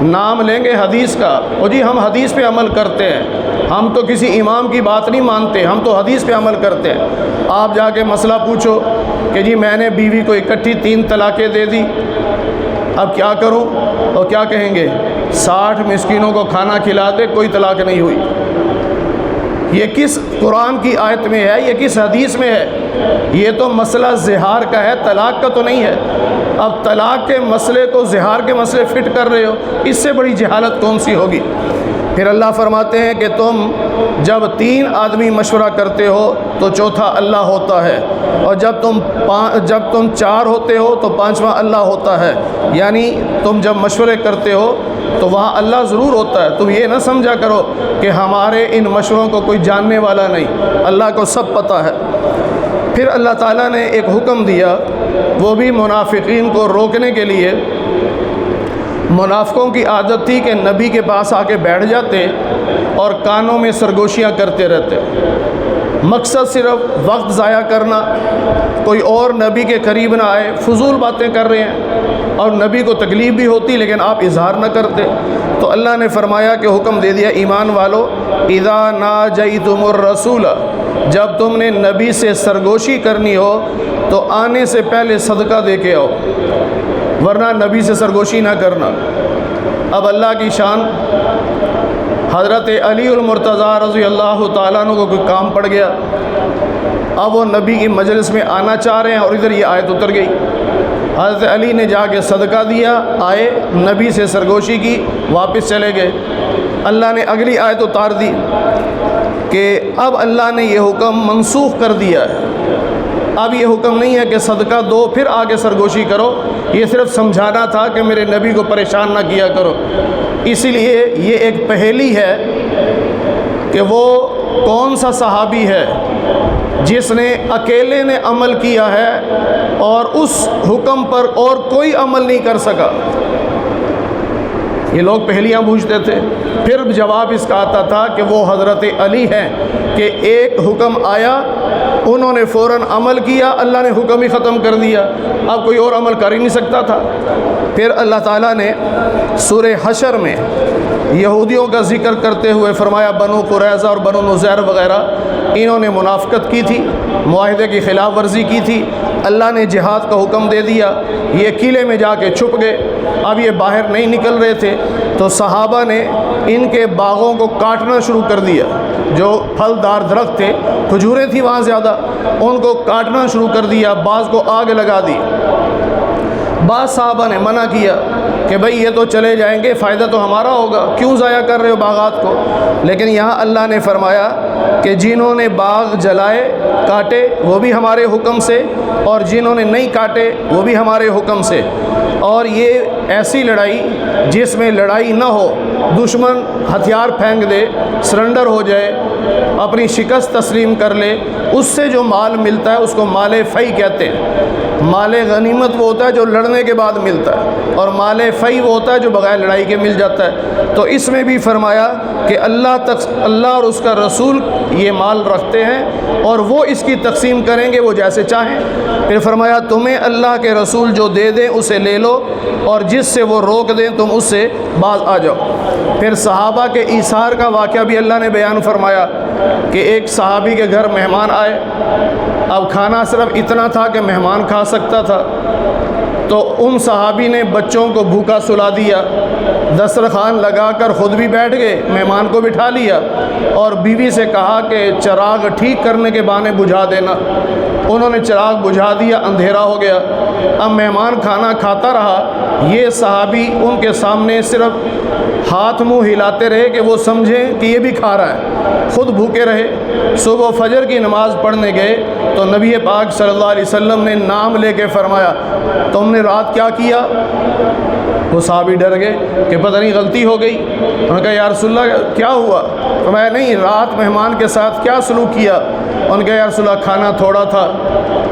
نام لیں گے حدیث کا، اور جی ہم حدیث پہ عمل کرتے ہیں، ہم تو کسی امام کی بات نہیں مانتے، ہم تو حدیث پہ عمل کرتے ہیں۔ آپ جا کے مسئلہ پوچھو کہ جی میں نے بیوی کو اکٹھی 3 طلاقیں دے دی، اب کیا کروں؟ اور کیا کہیں گے؟ 60 مسکینوں کو کھانا کھلا دے، کوئی طلاق نہیں ہوئی۔ یہ کس قرآن کی آیت میں ہے؟ یہ کس حدیث میں ہے؟ یہ تو مسئلہ زہار کا ہے، طلاق کا تو نہیں ہے۔ اب طلاق کے مسئلے کو زہار کے مسئلے فٹ کر رہے ہو، اس سے بڑی جہالت کون سی ہوگی؟ پھر اللہ فرماتے ہیں کہ تم جب 3 آدمی مشورہ کرتے ہو تو چوتھا اللہ ہوتا ہے، اور جب تم 4 ہوتے ہو تو 5واں اللہ ہوتا ہے، یعنی تم جب مشورے کرتے ہو تو وہاں اللہ ضرور ہوتا ہے۔ تم یہ نہ سمجھا کرو کہ ہمارے ان مشوروں کو کوئی جاننے والا نہیں، اللہ کو سب پتہ ہے۔ پھر اللہ تعالیٰ نے ایک حکم دیا، وہ بھی منافقین کو روکنے کے لیے۔ منافقوں کی عادت تھی کہ نبی کے پاس آ کے بیٹھ جاتے اور کانوں میں سرگوشیاں کرتے رہتے، مقصد صرف وقت ضائع کرنا، کوئی اور نبی کے قریب نہ آئے، فضول باتیں کر رہے ہیں، اور نبی کو تکلیف بھی ہوتی لیکن آپ اظہار نہ کرتے۔ تو اللہ نے فرمایا کہ حکم دے دیا ایمان والو، اذا ناجیتم الرسول، جب تم نے نبی سے سرگوشی کرنی ہو تو آنے سے پہلے صدقہ دے کے آؤ، ورنہ نبی سے سرگوشی نہ کرنا۔ اب اللہ کی شان، حضرت علی المرتضیٰ رضی اللہ تعالیٰ عنہ کو کوئی کام پڑ گیا، اب وہ نبی کی مجلس میں آنا چاہ رہے ہیں اور ادھر یہ آیت اتر گئی۔ حضرت علی نے جا کے صدقہ دیا، آئے، نبی سے سرگوشی کی، واپس چلے گئے۔ اللہ نے اگلی آیت اتار دی کہ اب اللہ نے یہ حکم منسوخ کر دیا ہے اب یہ حکم نہیں ہے کہ صدقہ دو پھر آگے سرگوشی کرو، یہ صرف سمجھانا تھا کہ میرے نبی کو پریشان نہ کیا کرو۔ اسی لیے یہ ایک پہیلی ہے کہ وہ کون سا صحابی ہے جس نے اکیلے نے عمل کیا ہے اور اس حکم پر اور کوئی عمل نہیں کر سکا۔ یہ لوگ پہلیاں پوچھتے تھے، پھر جواب اس کا آتا تھا کہ وہ حضرت علی ہیں کہ ایک حکم آیا، انہوں نے فوراً عمل کیا، اللہ نے حکم ہی ختم کر دیا، اب کوئی اور عمل کر ہی نہیں سکتا تھا۔ پھر اللہ تعالیٰ نے سورہ حشر میں یہودیوں کا ذکر کرتے ہوئے فرمایا بنو قریظہ اور بنو نذیر وغیرہ انہوں نے منافقت کی تھی، معاہدے کی خلاف ورزی کی تھی، اللہ نے جہاد کا حکم دے دیا، یہ قلعے میں جا کے چھپ گئے، اب یہ باہر نہیں نکل رہے تھے، تو صحابہ نے ان کے باغوں کو کاٹنا شروع کر دیا، جو پھلدار درخت تھے، کھجوریں تھیں وہاں زیادہ، ان کو کاٹنا شروع کر دیا، بعض کو آگ لگا دی۔ بعض صحابہ نے منع کیا کہ بھئی یہ تو چلے جائیں گے، فائدہ تو ہمارا ہوگا، کیوں ضائع کر رہے ہو باغات کو؟ لیکن یہاں اللہ نے فرمایا کہ جنہوں نے باغ جلائے کاٹے وہ بھی ہمارے حکم سے، اور جنہوں نے نہیں کاٹے وہ بھی ہمارے حکم سے۔ اور یہ ایسی لڑائی جس میں لڑائی نہ ہو، دشمن ہتھیار پھینک دے، سرنڈر ہو جائے، اپنی شکست تسلیم کر لے، اس سے جو مال ملتا ہے اس کو مال فی کہتے ہیں۔ مال غنیمت وہ ہوتا ہے جو لڑنے کے بعد ملتا ہے، اور مال فی وہ ہوتا ہے جو بغیر لڑائی کے مل جاتا ہے۔ تو اس میں بھی فرمایا کہ اللہ اور اس کا رسول یہ مال رکھتے ہیں اور وہ اس کی تقسیم کریں گے وہ جیسے چاہیں۔ پھر فرمایا تمہیں اللہ کے رسول جو دے دیں اسے لے لو، اور جس سے وہ روک دیں تم اس سے باز آ جاؤ۔ پھر صحابہ کے ایثار کا واقعہ بھی اللہ نے بیان فرمایا کہ ایک صحابی کے گھر مہمان آئے، اب کھانا صرف اتنا تھا کہ مہمان کھا سکتا تھا، تو ان صحابی نے بچوں کو بھوکا سلا دیا، دسترخوان لگا کر خود بھی بیٹھ گئے، مہمان کو بٹھا لیا، اور بیوی سے کہا کہ چراغ ٹھیک کرنے کے بہانے بجھا دینا۔ انہوں نے چراغ بجھا دیا، اندھیرا ہو گیا۔ اب مہمان کھانا کھاتا رہا، یہ صحابی ان کے سامنے صرف ہاتھ منہ ہلاتے رہے کہ وہ سمجھیں کہ یہ بھی کھا رہا ہے، خود بھوکے رہے۔ صبح فجر کی نماز پڑھنے گئے تو نبی پاک صلی اللہ علیہ وسلم نے نام لے کے فرمایا تم نے رات کیا کیا؟ وہ صحابی ڈر گئے کہ پتہ نہیں غلطی ہو گئی۔ انہوں نے کہا یا رسول اللہ کیا ہوا؟ فرمایا نہیں، رات مہمان کے ساتھ کیا سلوک کیا؟ انہوں نے کہا یا رسول اللہ کھانا تھوڑا تھا،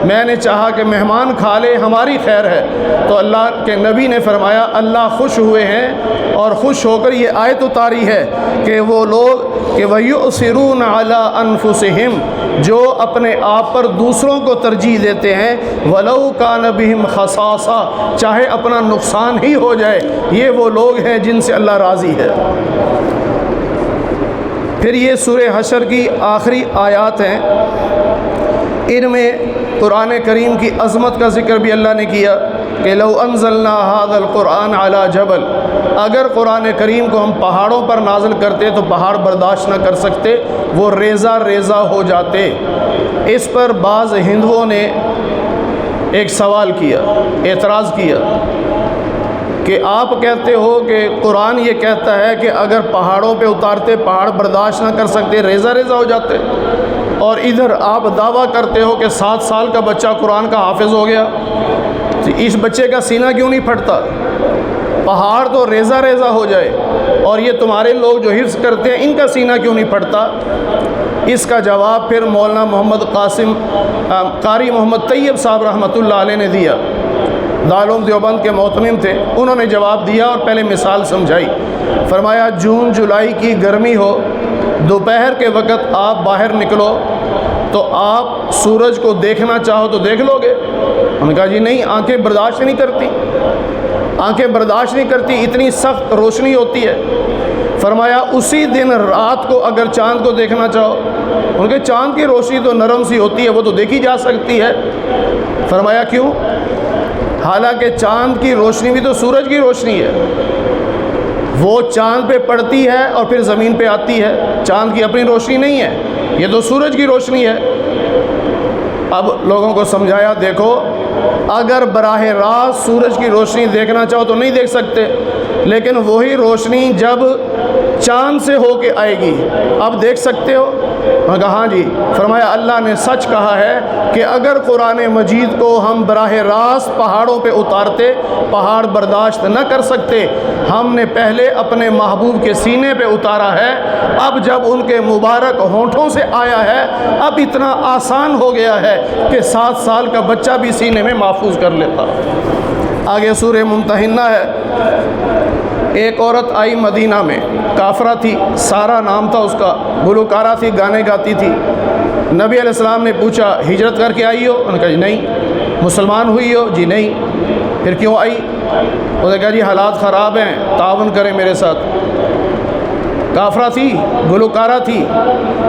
میں نے چاہا کہ مہمان کھا لے، ہماری خیر ہے۔ تو اللہ کے نبی نے فرمایا اللہ خوش ہوئے ہیں، اور خوش ہو کر یہ آیت اتاری ہے کہ وہ لوگ کہ وَيُؤْثِرُونَ عَلَىٰ أَنفُسِهِمْ، جو اپنے آپ پر دوسروں کو ترجیح دیتے ہیں، وَلَوْ كَانَ بِهِمْ خَصَاصَةٌ، چاہے اپنا نقصان ہی ہو جائے، یہ وہ لوگ ہیں جن سے اللہ راضی ہے۔ پھر یہ سورہ حشر کی آخری آیات ہیں، ان میں قرآن کریم کی عظمت کا ذکر بھی اللہ نے کیا کہ لو انزلنا هذا القرآن على جبل، اگر قرآن کریم کو ہم پہاڑوں پر نازل کرتے تو پہاڑ برداشت نہ کر سکتے، وہ ریزہ ریزہ ہو جاتے۔ اس پر بعض ہندوؤں نے ایک سوال کیا، اعتراض کیا کہ آپ کہتے ہو کہ قرآن یہ کہتا ہے کہ اگر پہاڑوں پہ اتارتے پہاڑ برداشت نہ کر سکتے، ریزہ ریزہ ہو جاتے، اور ادھر آپ دعویٰ کرتے ہو کہ 7 سال کا بچہ قرآن کا حافظ ہو گیا، اس بچے کا سینہ کیوں نہیں پھٹتا؟ پہاڑ تو ریزہ ریزہ ہو جائے، اور یہ تمہارے لوگ جو حفظ کرتے ہیں ان کا سینہ کیوں نہیں پھٹتا؟ اس کا جواب پھر مولانا محمد قاسم قاری محمد طیب صاحب رحمۃ اللہ علیہ نے دیا، دارالعلوم دیوبند کے محتمم تھے، انہوں نے جواب دیا اور پہلے مثال سمجھائی۔ فرمایا جون جولائی کی گرمی ہو، دوپہر کے وقت آپ باہر نکلو تو آپ سورج کو دیکھنا چاہو تو دیکھ لو گے؟ انہوں نے کہا جی نہیں، آنکھیں برداشت نہیں کرتی، آنکھیں برداشت نہیں کرتی، اتنی سخت روشنی ہوتی ہے۔ فرمایا اسی دن رات کو اگر چاند کو دیکھنا چاہو، ان کے چاند کی روشنی تو نرم سی ہوتی ہے، وہ تو دیکھی جا سکتی ہے۔ فرمایا کیوں؟ حالانکہ چاند کی روشنی بھی تو سورج کی روشنی ہے، وہ چاند پہ پڑتی ہے اور پھر زمین پہ آتی ہے، چاند کی اپنی روشنی نہیں ہے، یہ تو سورج کی روشنی ہے۔ اب لوگوں کو سمجھایا دیکھو اگر براہ راست سورج کی روشنی دیکھنا چاہو تو نہیں دیکھ سکتے، لیکن وہی روشنی جب چاند سے ہو کے آئے گی اب دیکھ سکتے ہو۔ میں کہا ہاں جی۔ فرمایا اللہ نے سچ کہا ہے کہ اگر قرآن مجید کو ہم براہ راست پہاڑوں پہ اتارتے پہاڑ برداشت نہ کر سکتے، ہم نے پہلے اپنے محبوب کے سینے پہ اتارا ہے، اب جب ان کے مبارک ہونٹوں سے آیا ہے اب اتنا آسان ہو گیا ہے کہ 7 سال کا بچہ بھی سینے میں محفوظ کر لیتا۔ آگے سورہ ممتحنہ ہے۔ ایک عورت آئی مدینہ میں، کافرہ تھی، سارا نام تھا اس کا، گلوکارہ تھی، گانے گاتی تھی۔ نبی علیہ السلام نے پوچھا ہجرت کر کے آئی ہو؟ انہوں نے کہا جی نہیں۔ مسلمان ہوئی ہو؟ جی نہیں۔ پھر کیوں آئی؟ انہوں نے کہا جی حالات خراب ہیں، تعاون کریں میرے ساتھ۔ کافرہ تھی، گلوکارہ تھی۔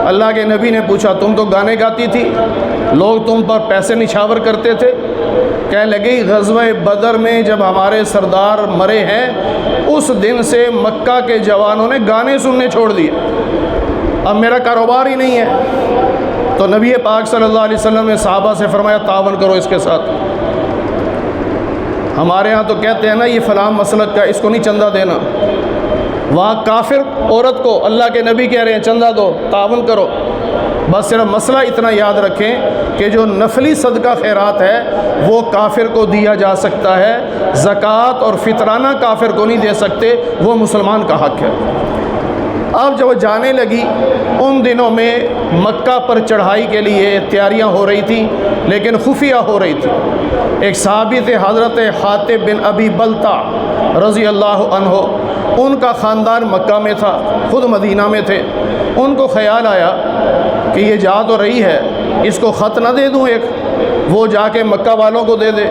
اللہ کے نبی نے پوچھا تم تو گانے گاتی تھی، لوگ تم پر پیسے نچھاور کرتے تھے؟ کہنے لگی غزوہ بدر میں جب ہمارے سردار مرے ہیں اس دن سے مکہ کے جوانوں نے گانے سننے چھوڑ دیے، اب میرا کاروبار ہی نہیں ہے۔ تو نبی پاک صلی اللہ علیہ وسلم نے صحابہ سے فرمایا تعاون کرو اس کے ساتھ۔ ہمارے ہاں تو کہتے ہیں نا یہ فلاں مسلک کا، اس کو نہیں چندہ دینا۔ وہاں کافر عورت کو اللہ کے نبی کہہ رہے ہیں چندہ دو، تعاون کرو۔ بس صرف مسئلہ اتنا یاد رکھیں کہ جو نفلی صدقہ خیرات ہے وہ کافر کو دیا جا سکتا ہے، زکوٰۃ اور فطرانہ کافر کو نہیں دے سکتے، وہ مسلمان کا حق ہے۔ اب جب جانے لگی، ان دنوں میں مکہ پر چڑھائی کے لیے تیاریاں ہو رہی تھیں لیکن خفیہ ہو رہی تھی۔ ایک صحابی تھے حضرت حاطب بن ابی بلتع رضی اللہ عنہ، ان کا خاندان مکہ میں تھا، خود مدینہ میں تھے۔ ان کو خیال آیا کہ یہ جا تو رہی ہے، اس کو خط نہ دے دوں ایک، وہ جا کے مکہ والوں کو دے دے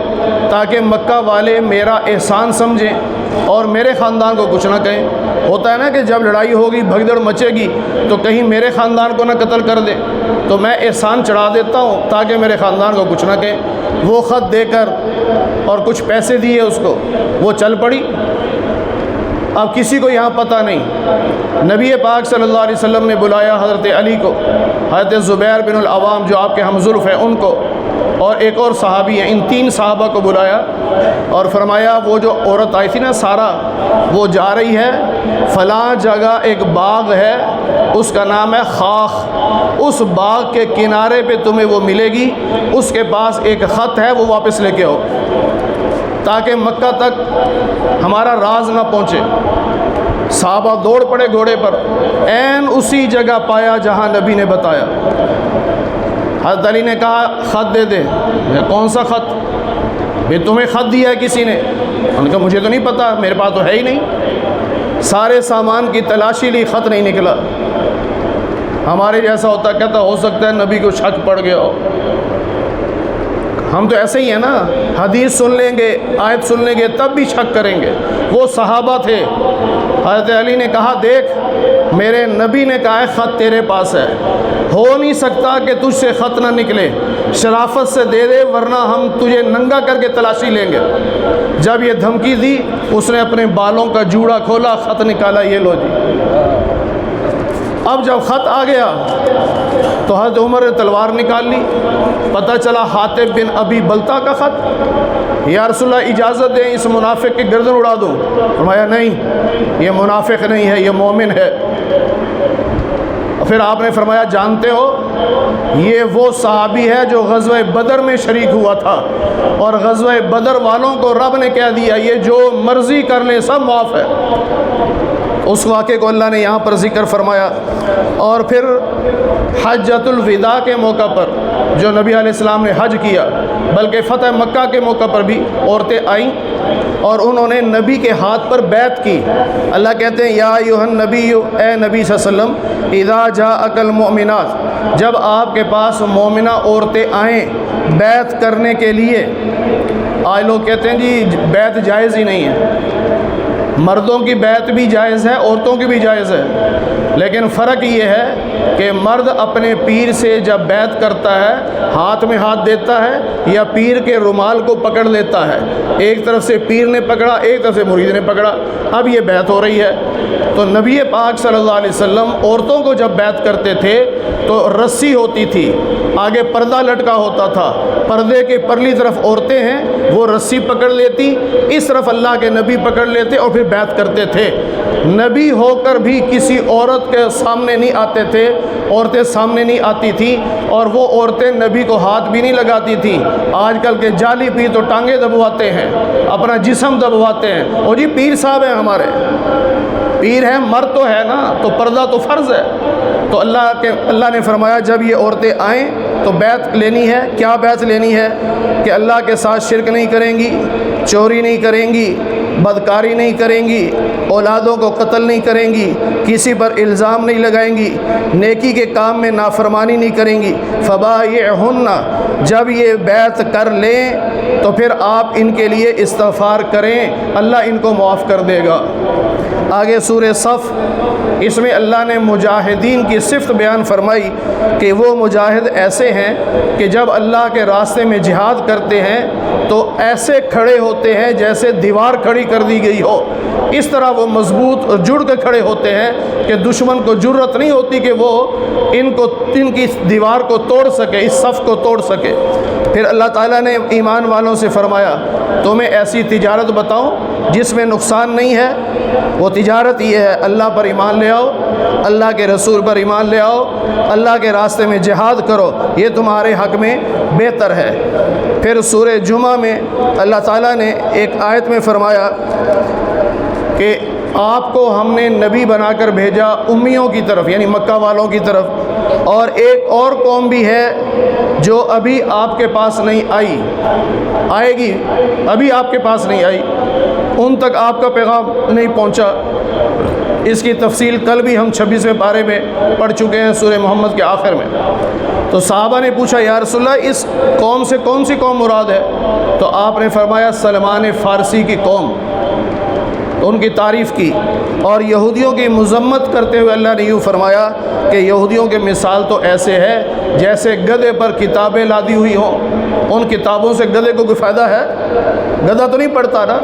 تاکہ مکہ والے میرا احسان سمجھیں اور میرے خاندان کو کچھ نہ کہیں۔ ہوتا ہے نا کہ جب لڑائی ہوگی بھگدڑ مچے گی تو کہیں میرے خاندان کو نہ قتل کر دے، تو میں احسان چڑھا دیتا ہوں تاکہ میرے خاندان کو کچھ نہ کہیں۔ وہ خط دے کر اور کچھ پیسے دیے اس کو، وہ چل پڑی۔ اب کسی کو یہاں پتہ نہیں، نبی پاک صلی اللہ علیہ وسلم نے بلایا حضرت علی کو، حضرت زبیر بن العوام جو آپ کے ہمزلف ہیں ان کو، اور ایک اور صحابی ہیں، ان 3 صحابہ کو بلایا اور فرمایا وہ جو عورت آئی تھی نا سارا، وہ جا رہی ہے فلاں جگہ، ایک باغ ہے اس کا نام ہے خاخ، اس باغ کے کنارے پہ تمہیں وہ ملے گی، اس کے پاس ایک خط ہے، وہ واپس لے کے آؤ تاکہ مکہ تک ہمارا راز نہ پہنچے۔ صحابہ دوڑ پڑے گھوڑے پر، عین اسی جگہ پایا جہاں نبی نے بتایا۔ حضرت علی نے کہا خط دے دے۔ کون سا خط؟ بھی تمہیں خط دیا ہے کسی نے؟ انہوں نے کہا مجھے تو نہیں پتا، میرے پاس تو ہے ہی نہیں۔ سارے سامان کی تلاشی لی، خط نہیں نکلا۔ ہمارے جیسا ہوتا کہتا ہو سکتا ہے نبی کو شک پڑ گیا ہو۔ ہم تو ایسے ہی ہیں نا، حدیث سن لیں گے، آیت سن لیں گے تب بھی شک کریں گے۔ وہ صحابہ تھے۔ حضرت علی نے کہا دیکھ میرے نبی نے کہا ہے خط تیرے پاس ہے، ہو نہیں سکتا کہ تجھ سے خط نہ نکلے، شرافت سے دے دے ورنہ ہم تجھے ننگا کر کے تلاشی لیں گے۔ جب یہ دھمکی دی اس نے اپنے بالوں کا جوڑا کھولا، خط نکالا، یہ لو جی۔ اب جب خط آ گیا تو حضرت عمر نے تلوار نکال لی، پتہ چلا حاطب بن ابی بلتع کا خط۔ یا رسول اللہ اجازت دیں اس منافق کی گردن اڑا دوں؟ فرمایا نہیں، یہ منافق نہیں ہے، یہ مومن ہے۔ پھر آپ نے فرمایا جانتے ہو یہ وہ صحابی ہے جو غزوہ بدر میں شریک ہوا تھا، اور غزوہ بدر والوں کو رب نے کہہ دیا یہ جو مرضی کر لیں سب معاف ہے۔ اس واقعے کو اللہ نے یہاں پر ذکر فرمایا۔ اور پھر حجۃ الوداع کے موقع پر جو نبی علیہ السلام نے حج کیا، بلکہ فتح مکہ کے موقع پر بھی عورتیں آئیں اور انہوں نے نبی کے ہاتھ پر بیعت کی۔ اللہ کہتے ہیں یا ایھا النبی، اے نبی صلی اللہ علیہ وسلم، اذا جاءک المؤمنات، جب آپ کے پاس مومنہ عورتیں آئیں بیعت کرنے کے لیے۔ آج لوگ کہتے ہیں جی بیعت جائز ہی نہیں ہے۔ مردوں کی بیعت بھی جائز ہے، عورتوں کی بھی جائز ہے، لیکن فرق یہ ہے کہ مرد اپنے پیر سے جب بیعت کرتا ہے ہاتھ میں ہاتھ دیتا ہے یا پیر کے رومال کو پکڑ لیتا ہے، ایک طرف سے پیر نے پکڑا ایک طرف سے مرید نے پکڑا، اب یہ بیعت ہو رہی ہے۔ تو نبی پاک صلی اللہ علیہ وسلم عورتوں کو جب بیعت کرتے تھے تو رسی ہوتی تھی، آگے پردہ لٹکا ہوتا تھا، پردے کے پرلی طرف عورتیں ہیں وہ رسی پکڑ لیتی، اس طرف اللہ کے نبی پکڑ لیتے اور پھر بیعت کرتے تھے۔ نبی ہو کر بھی کسی عورت کے سامنے نہیں آتے تھے، عورتیں سامنے نہیں آتی تھیں، اور وہ عورتیں نبی کو ہاتھ بھی نہیں لگاتی تھیں۔ آج کل کے جعلی پیر تو ٹانگیں دبواتے ہیں، اپنا جسم دبواتے ہیں، اور جی پیر صاحب ہیں ہمارے، پیر ہیں، مرد تو ہے نا، تو پردہ تو فرض ہے۔ تو اللہ نے فرمایا جب یہ عورتیں آئیں تو بیعت لینی ہے۔ کیا بیعت لینی ہے؟ کہ اللہ کے ساتھ شرک نہیں کریں گی، چوری نہیں کریں گی، بدکاری نہیں کریں گی، اولادوں کو قتل نہیں کریں گی، کسی پر الزام نہیں لگائیں گی، نیکی کے کام میں نافرمانی نہیں کریں گی۔ فبائعہن، جب یہ بیعت کر لیں تو پھر آپ ان کے لیے استغفار کریں، اللہ ان کو معاف کر دے گا۔ آگے سورہ صف، اس میں اللہ نے مجاہدین کی صفت بیان فرمائی کہ وہ مجاہد ایسے ہیں کہ جب اللہ کے راستے میں جہاد کرتے ہیں تو ایسے کھڑے ہوتے ہیں جیسے دیوار کھڑی کر دی گئی ہو، اس طرح وہ مضبوط اور جڑ کے کھڑے ہوتے ہیں کہ دشمن کو جرت نہیں ہوتی کہ وہ ان کی دیوار کو توڑ سکے، اس صف کو توڑ سکے۔ پھر اللہ تعالیٰ نے ایمان والوں سے فرمایا تمہیں ایسی تجارت بتاؤں جس میں نقصان نہیں ہے؟ وہ تجارت یہ ہے، اللہ پر ایمان لے آؤ، اللہ کے رسول پر ایمان لے آؤ، اللہ کے راستے میں جہاد کرو، یہ تمہارے حق میں بہتر ہے۔ پھر سورہ جمعہ میں اللہ تعالیٰ نے ایک آیت میں فرمایا کہ آپ کو ہم نے نبی بنا کر بھیجا امیوں کی طرف، یعنی مکہ والوں کی طرف، اور ایک اور قوم بھی ہے جو ابھی آپ کے پاس نہیں آئی، آئے گی، ابھی آپ کے پاس نہیں آئی، ان تک آپ کا پیغام نہیں پہنچا۔ اس کی تفصیل کل بھی ہم 26ویں پارے میں پڑھ چکے ہیں سورہ محمد کے آخر میں۔ تو صحابہ نے پوچھا یا رسول اللہ اس قوم سے کون سی قوم مراد ہے؟ تو آپ نے فرمایا سلمان فارسی کی قوم، ان کی تعریف کی، اور یہودیوں کی مذمت کرتے ہوئے اللہ نے یوں فرمایا کہ یہودیوں کے مثال تو ایسے ہے جیسے گدھے پر کتابیں لادی ہوئی ہوں، ان کتابوں سے گدھے کو کوئی فائدہ ہے؟ گدھا تو نہیں پڑھتا نا۔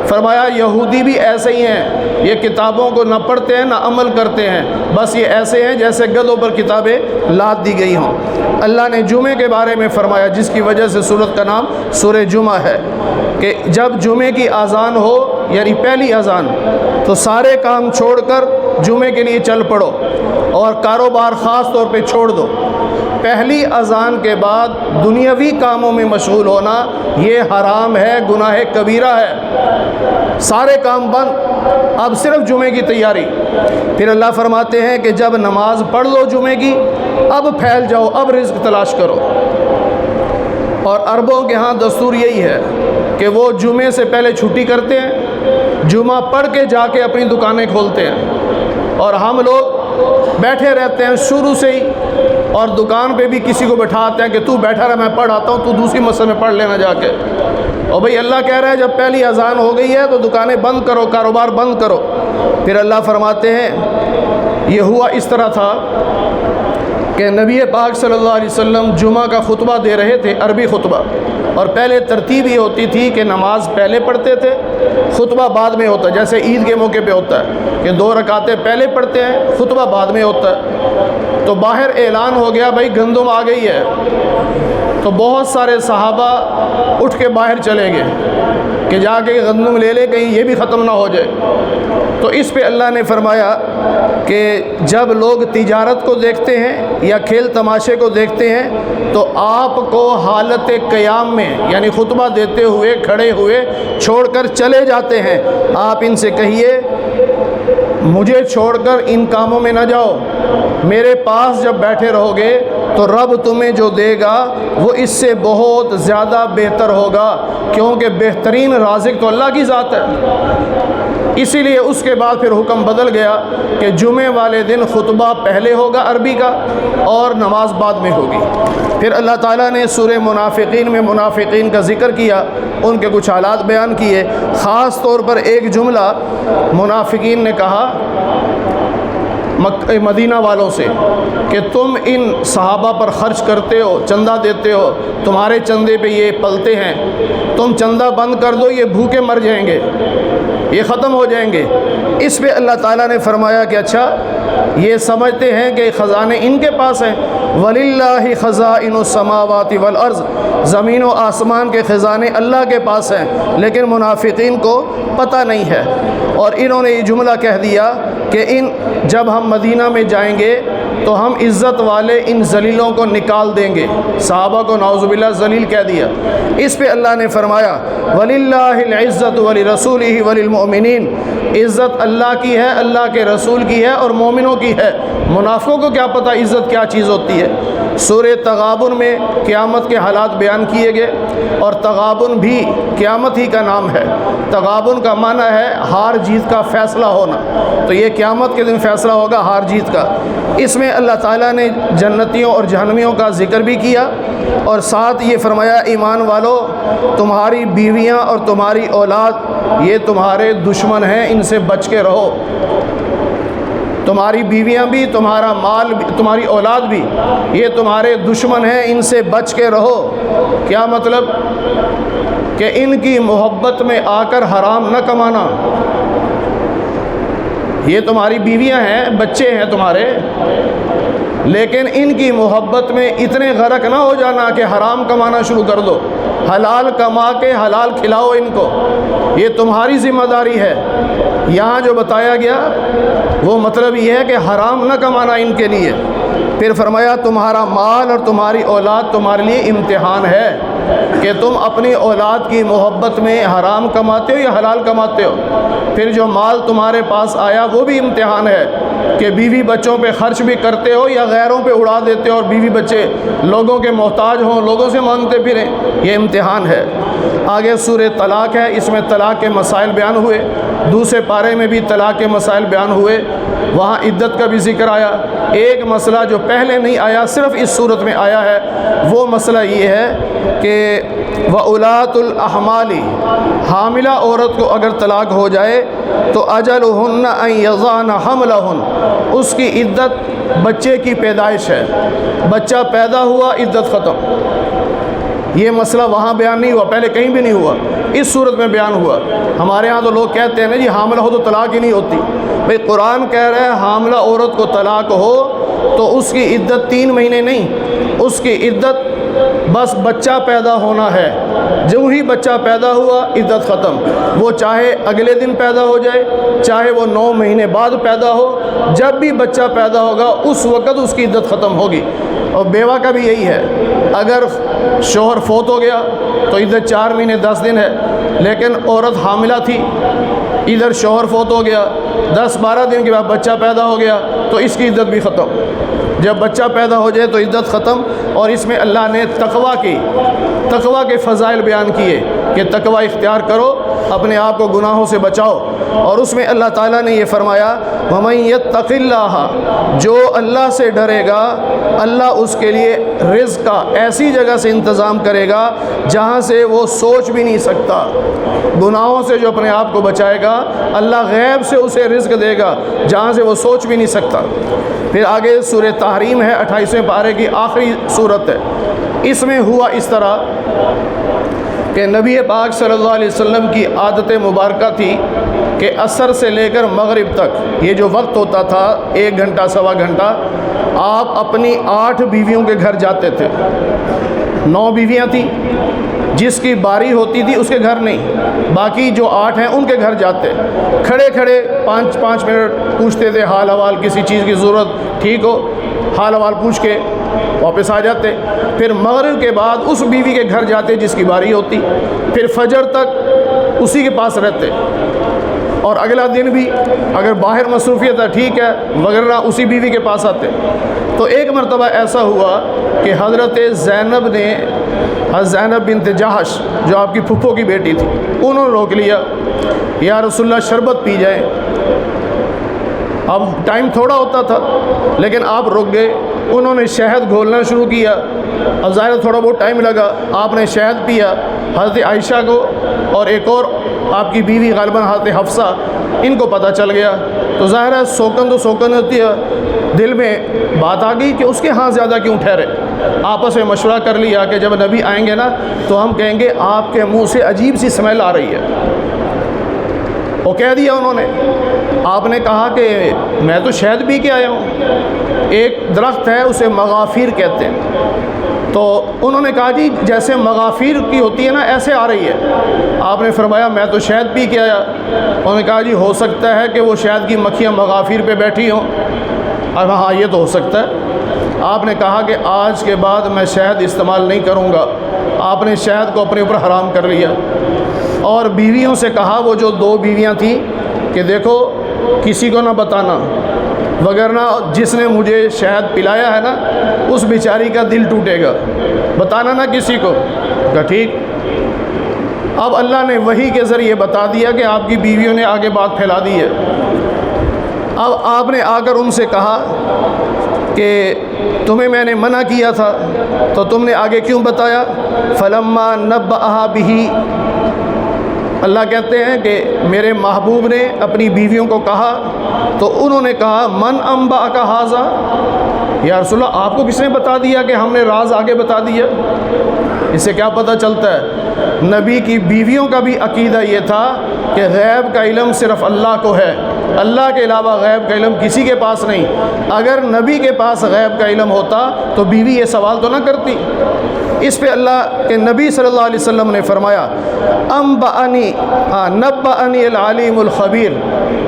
فرمایا یہودی بھی ایسے ہی ہیں، یہ کتابوں کو نہ پڑھتے ہیں نہ عمل کرتے ہیں، بس یہ ایسے ہیں جیسے گدھوں پر کتابیں لاد دی گئی ہوں۔ اللہ نے جمعے کے بارے میں فرمایا، جس کی وجہ سے سورت کا نام سورہ جمعہ ہے، کہ جب جمعے کی اذان ہو، یعنی پہلی اذان، تو سارے کام چھوڑ کر جمعے کے لیے چل پڑو، اور کاروبار خاص طور پہ چھوڑ دو۔ پہلی اذان کے بعد دنیاوی کاموں میں مشغول ہونا یہ حرام ہے، گناہ کبیرہ ہے، سارے کام بند، اب صرف جمعے کی تیاری۔ پھر اللہ فرماتے ہیں کہ جب نماز پڑھ لو جمعے کی، اب پھیل جاؤ، اب رزق تلاش کرو۔ اور عربوں کے ہاں دستور یہی ہے کہ وہ جمعے سے پہلے چھٹی کرتے ہیں، جمعہ پڑھ کے جا کے اپنی دکانیں کھولتے ہیں، اور ہم لوگ بیٹھے رہتے ہیں شروع سے ہی، اور دکان پہ بھی کسی کو بٹھاتے ہیں کہ تو بیٹھا رہا، میں پڑھ آتا ہوں، تو دوسری مسجد میں پڑھ لینا جا کے۔ اور بھئی اللہ کہہ رہا ہے جب پہلی اذان ہو گئی ہے تو دکانیں بند کرو، کاروبار بند کرو۔ پھر اللہ فرماتے ہیں یہ ہوا اس طرح تھا کہ نبی پاک صلی اللہ علیہ وسلم جمعہ کا خطبہ دے رہے تھے، عربی خطبہ، اور پہلے ترتیب یہ ہوتی تھی کہ نماز پہلے پڑھتے تھے، خطبہ بعد میں ہوتا ہے، جیسے عید کے موقع پہ ہوتا ہے کہ 2 رکعتیں پہلے پڑھتے ہیں، خطبہ بعد میں ہوتا ہے۔ تو باہر اعلان ہو گیا بھائی گندم آ گئی ہے، تو بہت سارے صحابہ اٹھ کے باہر چلے گئے کہ جا کے گندم لے لے، کہیں یہ بھی ختم نہ ہو جائے۔ تو اس پہ اللہ نے فرمایا کہ جب لوگ تجارت کو دیکھتے ہیں یا کھیل تماشے کو دیکھتے ہیں تو آپ کو حالت قیام میں، یعنی خطبہ دیتے ہوئے کھڑے ہوئے چھوڑ کر چلے جاتے ہیں۔ آپ ان سے کہیے مجھے چھوڑ کر ان کاموں میں نہ جاؤ، میرے پاس جب بیٹھے رہو گے تو رب تمہیں جو دے گا وہ اس سے بہت زیادہ بہتر ہوگا، کیونکہ بہترین رازق تو اللہ کی ذات ہے۔ اسی لیے اس کے بعد پھر حکم بدل گیا کہ جمعے والے دن خطبہ پہلے ہوگا عربی کا اور نماز بعد میں ہوگی۔ پھر اللہ تعالیٰ نے سورہ منافقین میں منافقین کا ذکر کیا، ان کے کچھ حالات بیان کیے، خاص طور پر ایک جملہ منافقین نے کہا مدینہ والوں سے کہ تم ان صحابہ پر خرچ کرتے ہو، چندہ دیتے ہو، تمہارے چندے پہ یہ پلتے ہیں، تم چندہ بند کر دو، یہ بھوکے مر جائیں گے، یہ ختم ہو جائیں گے۔ اس پہ اللہ تعالیٰ نے فرمایا کہ اچھا یہ سمجھتے ہیں کہ خزانے ان کے پاس ہیں۔ وَلِلَّهِ خَزَائِنُ السَّمَاوَاتِ وَالْأَرْضِ، زمین و آسمان کے خزانے اللہ کے پاس ہیں، لیکن منافقین کو پتہ نہیں ہے۔ اور انہوں نے یہ جملہ کہہ دیا کہ جب ہم مدینہ میں جائیں گے تو ہم عزت والے ان ذلیلوں کو نکال دیں گے۔ صحابہ کو نعوذ باللہ ذلیل کہہ دیا۔ اس پہ اللہ نے فرمایا وَلِلَّهِ الْعِزَّةُ وَلِرَسُولِهِ وَلِلْمُؤْمِنِينَ، عزت اللہ کی ہے، اللہ کے رسول کی ہے اور مومنوں کی ہے۔ منافقوں کو کیا پتہ عزت کیا چیز ہوتی ہے۔ سورہ تغابن میں قیامت کے حالات بیان کیے گئے، اور تغابن بھی قیامت ہی کا نام ہے۔ تغابن کا معنی ہے ہار جیت کا فیصلہ ہونا، تو یہ قیامت کے دن فیصلہ ہوگا ہار جیت کا۔ اس میں اللہ تعالیٰ نے جنتیوں اور جہنمیوں کا ذکر بھی کیا، اور ساتھ یہ فرمایا ایمان والو، تمہاری بیویاں اور تمہاری اولاد یہ تمہارے دشمن ہیں، ان سے بچ کے رہو۔ تمہاری بیویاں بھی، تمہارا مال بھی، تمہاری اولاد بھی یہ تمہارے دشمن ہیں، ان سے بچ کے رہو۔ کیا مطلب؟ کہ ان کی محبت میں آ کر حرام نہ کمانا۔ یہ تمہاری بیویاں ہیں، بچے ہیں تمہارے، لیکن ان کی محبت میں اتنے غرق نہ ہو جانا کہ حرام کمانا شروع کر دو۔ حلال کما کے حلال کھلاؤ ان کو، یہ تمہاری ذمہ داری ہے۔ یہاں جو بتایا گیا وہ مطلب یہ ہے کہ حرام نہ کمانا ان کے لیے۔ پھر فرمایا تمہارا مال اور تمہاری اولاد تمہارے لیے امتحان ہے، کہ تم اپنی اولاد کی محبت میں حرام کماتے ہو یا حلال کماتے ہو۔ پھر جو مال تمہارے پاس آیا وہ بھی امتحان ہے، کہ بیوی بچوں پہ خرچ بھی کرتے ہو یا غیروں پہ اڑا دیتے ہو، اور بیوی بچے لوگوں کے محتاج ہوں، لوگوں سے مانگتے پھریں، یہ امتحان ہے۔ آگے سورہ طلاق ہے، اس میں طلاق کے مسائل بیان ہوئے۔ دوسرے پارے میں بھی طلاق کے مسائل بیان ہوئے، وہاں عدت کا بھی ذکر آیا۔ ایک مسئلہ جو پہلے نہیں آیا، صرف اس صورت میں آیا ہے، وہ مسئلہ یہ ہے کہ وَأُولَاتُ الْأَحْمَالِ، حاملہ عورت کو اگر طلاق ہو جائے تو أَجَلُهُنَّ أَن يَضَعْنَ حَمْلَهُنَّ، اس کی عدت بچے کی پیدائش ہے۔ بچہ پیدا ہوا، عدت ختم۔ یہ مسئلہ وہاں بیان نہیں ہوا، پہلے کہیں بھی نہیں ہوا، اس صورت میں بیان ہوا۔ ہمارے ہاں تو لوگ کہتے ہیں نا جی حاملہ ہو تو طلاق ہی نہیں ہوتی۔ بھئی قرآن کہہ رہا ہے حاملہ عورت کو طلاق ہو تو اس کی عدت 3 مہینے نہیں، اس کی عدت بس بچہ پیدا ہونا ہے۔ جو ہی بچہ پیدا ہوا عدت ختم، وہ چاہے اگلے دن پیدا ہو جائے، چاہے وہ 9 مہینے بعد پیدا ہو، جب بھی بچہ پیدا ہوگا اس وقت اس کی عدت ختم ہوگی۔ اور بیوہ کا بھی یہی ہے، اگر شوہر فوت ہو گیا تو عدت 4 مہینے 10 دن ہے، لیکن عورت حاملہ تھی، ادھر شوہر فوت ہو گیا، 10-12 دن کے بعد بچہ پیدا ہو گیا تو اس کی عدت بھی ختم۔ جب بچہ پیدا ہو جائے تو عدت ختم۔ اور اس میں اللہ نے تقویٰ کے فضائل بیان کیے کہ تقویٰ اختیار کرو، اپنے آپ کو گناہوں سے بچاؤ۔ اور اس میں اللہ تعالیٰ نے یہ فرمایا وَمَن يَتَّقِ اللَّهَ، جو اللہ سے ڈرے گا اللہ اس کے لیے رزق کا ایسی جگہ سے انتظام کرے گا جہاں سے وہ سوچ بھی نہیں سکتا۔ گناہوں سے جو اپنے آپ کو بچائے گا اللہ غیب سے اسے رزق دے گا جہاں سے وہ سوچ بھی نہیں سکتا۔ پھر آگے سورہ تحریم ہے، 28ویں پارے کی آخری صورت ہے۔ اس میں ہوا اس طرح کہ نبی پاک صلی اللہ علیہ وسلم کی عادت مبارکہ تھی کہ عصر سے لے کر مغرب تک یہ جو وقت ہوتا تھا 1 گھنٹہ سوا گھنٹہ، آپ اپنی 8 بیویوں کے گھر جاتے تھے۔ 9 بیویاں تھیں، جس کی باری ہوتی تھی اس کے گھر نہیں، باقی جو 8 ہیں ان کے گھر جاتے، کھڑے کھڑے 5 منٹ پوچھتے تھے حال حوال، کسی چیز کی ضرورت ٹھیک ہو حال حوال پوچھ کے واپس آ جاتے۔ پھر مغرب کے بعد اس بیوی کے گھر جاتے جس کی باری ہوتی، پھر فجر تک اسی کے پاس رہتے، اور اگلا دن بھی اگر باہر مصروفیت ہے ٹھیک ہے، وغیرہ اسی بیوی کے پاس آتے۔ تو ایک مرتبہ ایسا ہوا کہ حضرت زینب بنت جہش جو آپ کی پھپھو کی بیٹی تھی، انہوں نے روک لیا، یا رسول اللہ شربت پی جائیں۔ اب ٹائم تھوڑا ہوتا تھا لیکن آپ رک گئے، انہوں نے شہد گھولنا شروع کیا۔ اب ظاہر تھوڑا بہت ٹائم لگا، آپ نے شہد پیا، حضرت عائشہ کو اور ایک اور آپ کی بیوی غالباً حضرت حفصہ، ان کو پتہ چل گیا۔ تو ظاہر ہے سوکن تو سوکن ہوتی ہے، دل میں بات آ گئی کہ اس کے ہاں زیادہ کیوں ٹھہرے۔ آپس میں مشورہ کر لیا کہ جب نبی آئیں گے نا تو ہم کہیں گے آپ کے منہ سے عجیب سی اسمیل آ رہی ہے، وہ کہہ دیا انہوں نے۔ آپ نے کہا کہ میں تو شہد پی کے آیا ہوں، ایک درخت ہے اسے مغافیر کہتے ہیں۔ تو انہوں نے کہا جی جیسے مغافیر کی ہوتی ہے نا ایسے آ رہی ہے۔ آپ نے فرمایا میں تو شہد پی کے آیا۔ انہوں نے کہا جی ہو سکتا ہے کہ وہ شہد کی مکھیاں مغافیر پہ بیٹھی ہوں۔ اور ہاں یہ تو ہو سکتا ہے۔ آپ نے کہا کہ آج کے بعد میں شہد استعمال نہیں کروں گا۔ آپ نے شہد کو اپنے اوپر حرام کر لیا، اور بیویوں سے کہا، وہ جو 2 بیویاں تھیں، کہ دیکھو کسی کو نہ بتانا، وگرنہ جس نے مجھے شہد پلایا ہے نا اس بیچاری کا دل ٹوٹے گا، بتانا نہ کسی کو۔ کہا ٹھیک۔ اب اللہ نے وحی کے ذریعے بتا دیا کہ آپ کی بیویوں نے آگے بات پھیلا دی ہے۔ اب آپ نے آ کر ان سے کہا کہ تمہیں میں نے منع کیا تھا تو تم نے آگے کیوں بتایا؟ فلما نبأہا بہ، اللہ کہتے ہیں کہ میرے محبوب نے اپنی بیویوں کو کہا تو انہوں نے کہا من انبأک ھذا، یا رسول اللہ آپ کو کس نے بتا دیا کہ ہم نے راز آگے بتا دیا؟ اس سے کیا پتہ چلتا ہے؟ نبی کی بیویوں کا بھی عقیدہ یہ تھا کہ غیب کا علم صرف اللہ کو ہے، اللہ کے علاوہ غیب کا علم کسی کے پاس نہیں۔ اگر نبی کے پاس غیب کا علم ہوتا تو بیوی یہ سوال تو نہ کرتی۔ اس پہ اللہ کے نبی صلی اللہ علیہ وسلم نے فرمایا نبأنی العلیم الخبیر،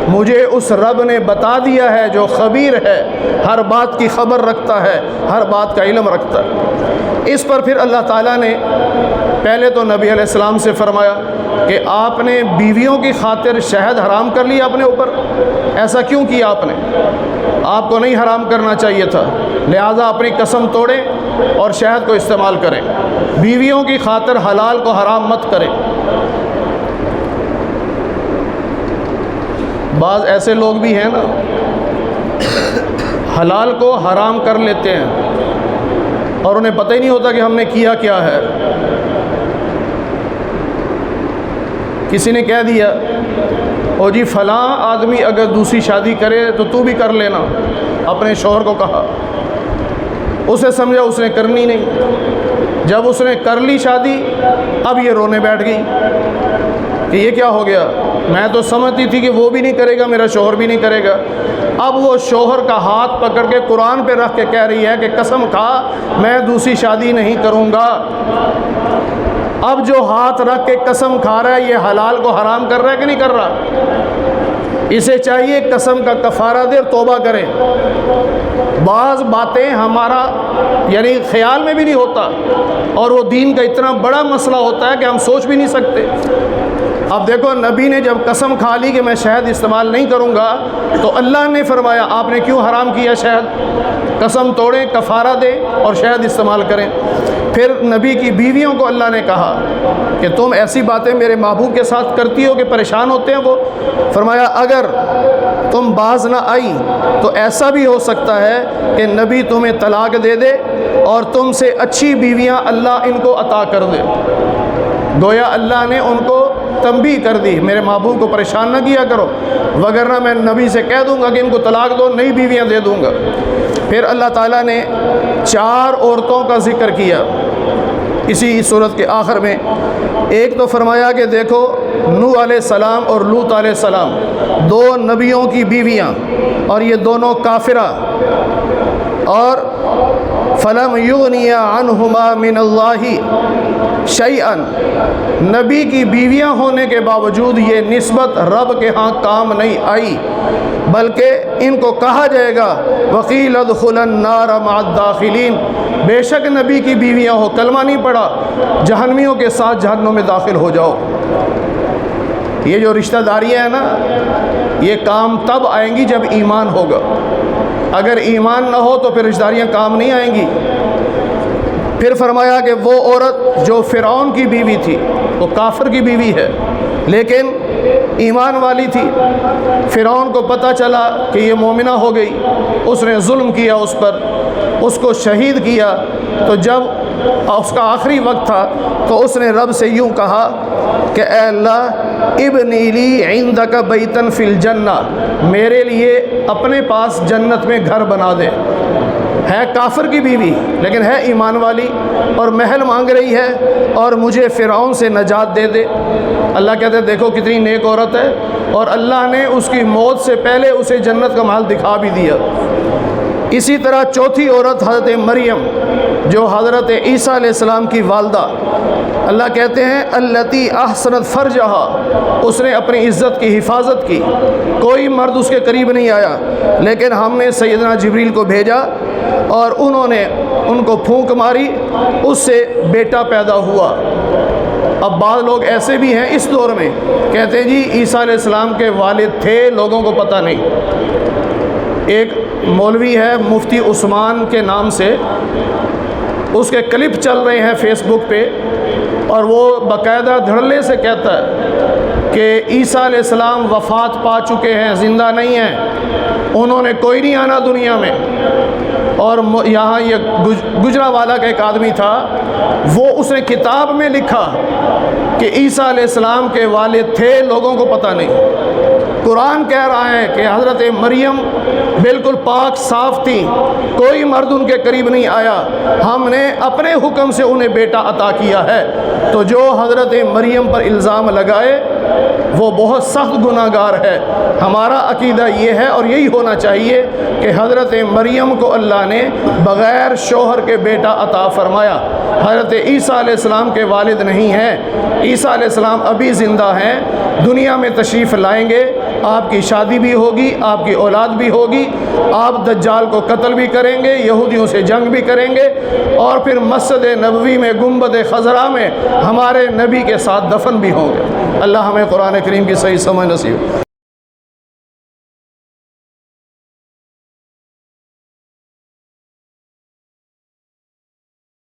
مجھے اس رب نے بتا دیا ہے جو خبیر ہے، ہر بات کی خبر رکھتا ہے، ہر بات کا علم رکھتا ہے۔ اس پر پھر اللہ تعالیٰ نے پہلے تو نبی علیہ السلام سے فرمایا کہ آپ نے بیویوں کی خاطر شہد حرام کر لیا اپنے اوپر، ایسا کیوں کیا آپ نے؟ آپ کو نہیں حرام کرنا چاہیے تھا، لہٰذا اپنی قسم توڑیں اور شہد کو استعمال کریں، بیویوں کی خاطر حلال کو حرام مت کریں۔ بعض ایسے لوگ بھی ہیں نا حلال کو حرام کر لیتے ہیں اور انہیں پتہ ہی نہیں ہوتا کہ ہم نے کیا کیا ہے۔ کسی نے کہہ دیا او جی فلاں آدمی اگر دوسری شادی کرے تو تو بھی کر لینا، اپنے شوہر کو کہا، اسے سمجھا اس نے کرنی نہیں، جب اس نے کر لی شادی اب یہ رونے بیٹھ گئی کہ یہ کیا ہو گیا، میں تو سمجھتی تھی کہ وہ بھی نہیں کرے گا، میرا شوہر بھی نہیں کرے گا۔ اب وہ شوہر کا ہاتھ پکڑ کے قرآن پہ رکھ کے کہہ رہی ہے کہ قسم کھا میں دوسری شادی نہیں کروں گا۔ اب جو ہاتھ رکھ کے قسم کھا رہا ہے یہ حلال کو حرام کر رہا ہے کہ نہیں کر رہا؟ اسے چاہیے قسم کا کفارہ دے اور توبہ کرے۔ بعض باتیں ہمارا یعنی خیال میں بھی نہیں ہوتا اور وہ دین کا اتنا بڑا مسئلہ ہوتا ہے کہ ہم سوچ بھی نہیں سکتے۔ اب دیکھو نبی نے جب قسم کھا لی کہ میں شہد استعمال نہیں کروں گا تو اللہ نے فرمایا آپ نے کیوں حرام کیا شہد؟ قسم توڑیں، کفارہ دیں اور شہد استعمال کریں۔ پھر نبی کی بیویوں کو اللہ نے کہا کہ تم ایسی باتیں میرے محبوب کے ساتھ کرتی ہو کہ پریشان ہوتے ہیں وہ۔ فرمایا اگر تم باز نہ آئی تو ایسا بھی ہو سکتا ہے کہ نبی تمہیں طلاق دے دے اور تم سے اچھی بیویاں اللہ ان کو عطا کر دے۔ گویا اللہ نے ان کو تنبیہ کر دی میرے محبوب کو پریشان نہ کیا کرو، وگرنہ میں نبی سے کہہ دوں گا کہ ان کو طلاق دو، نئی بیویاں دے دوں گا۔ پھر اللہ تعالیٰ نے 4 عورتوں کا ذکر کیا اسی صورت کے آخر میں۔ ایک تو فرمایا کہ دیکھو نوح علیہ السلام اور لوط علیہ السلام 2 نبیوں کی بیویاں اور یہ دونوں کافرہ، اور فلم یغنی عنہما من اللہ شیئا، نبی کی بیویاں ہونے کے باوجود یہ نسبت رب کے ہاں کام نہیں آئی، بلکہ ان کو کہا جائے گا وقیل ادخلا النار مع الداخلین، بے شک نبی کی بیویاں ہو، کلمہ نہیں پڑھا، جہنمیوں کے ساتھ جہنم میں داخل ہو جاؤ۔ یہ جو رشتہ داریاں ہیں نا یہ کام تب آئیں گی جب ایمان ہوگا، اگر ایمان نہ ہو تو پھر رشتہ داریاں کام نہیں آئیں گی۔ پھر فرمایا کہ وہ عورت جو فرعون کی بیوی تھی، وہ کافر کی بیوی ہے لیکن ایمان والی تھی، فرعون کو پتہ چلا کہ یہ مومنہ ہو گئی، اس نے ظلم کیا اس پر، اس کو شہید کیا، تو جب اس کا آخری وقت تھا تو اس نے رب سے یوں کہا کہ اے اللہ ابنی لی عندک بیتن فی الجنہ، میرے لیے اپنے پاس جنت میں گھر بنا دے۔ ہے کافر کی بیوی لیکن ہے ایمان والی اور محل مانگ رہی ہے اور مجھے فرعون سے نجات دے دے۔ اللہ کہتے ہیں دیکھو کتنی نیک عورت ہے، اور اللہ نے اس کی موت سے پہلے اسے جنت کا محل دکھا بھی دیا۔ اسی طرح چوتھی عورت حضرت مریم جو حضرت عیسیٰ علیہ السلام کی والدہ، اللہ کہتے ہیں التی احسنت فرجہا، اس نے اپنی عزت کی حفاظت کی، کوئی مرد اس کے قریب نہیں آیا، لیکن ہم نے سیدنا جبریل کو بھیجا اور انہوں نے ان کو پھونک ماری، اس سے بیٹا پیدا ہوا۔ اب بعض لوگ ایسے بھی ہیں اس دور میں کہتے ہیں جی عیسیٰ علیہ السلام کے والد تھے، لوگوں کو پتہ نہیں۔ ایک مولوی ہے مفتی عثمان کے نام سے، اس کے کلپ چل رہے ہیں فیس بک پہ، اور وہ باقاعدہ دھڑلے سے کہتا ہے کہ عیسیٰ علیہ السلام وفات پا چکے ہیں، زندہ نہیں ہیں، انہوں نے کوئی نہیں آنا دنیا میں۔ اور یہاں یہ گجرانوالہ کا ایک آدمی تھا، وہ اس نے کتاب میں لکھا کہ عیسیٰ علیہ السلام کے والد تھے، لوگوں کو پتہ نہیں۔ قرآن کہہ رہا ہے کہ حضرت مریم بالکل پاک صاف تھی، کوئی مرد ان کے قریب نہیں آیا، ہم نے اپنے حکم سے انہیں بیٹا عطا کیا ہے۔ تو جو حضرت مریم پر الزام لگائے وہ بہت سخت گناہ گار ہے۔ ہمارا عقیدہ یہ ہے اور یہی ہونا چاہیے کہ حضرت مریم کو اللہ نے بغیر شوہر کے بیٹا عطا فرمایا۔ حضرت عیسیٰ علیہ السلام کے والد نہیں ہیں، عیسیٰ علیہ السلام ابھی زندہ ہیں، دنیا میں تشریف لائیں گے، آپ کی شادی بھی ہوگی، آپ کی اولاد بھی ہوگی، آپ دجال کو قتل بھی کریں گے، یہودیوں سے جنگ بھی کریں گے، اور پھر مسجد نبوی میں گنبد خضرا میں ہمارے نبی کے ساتھ دفن بھی ہوں گے۔ اللہ ہمیں قرآن کریم کی صحیح سمجھ نصیب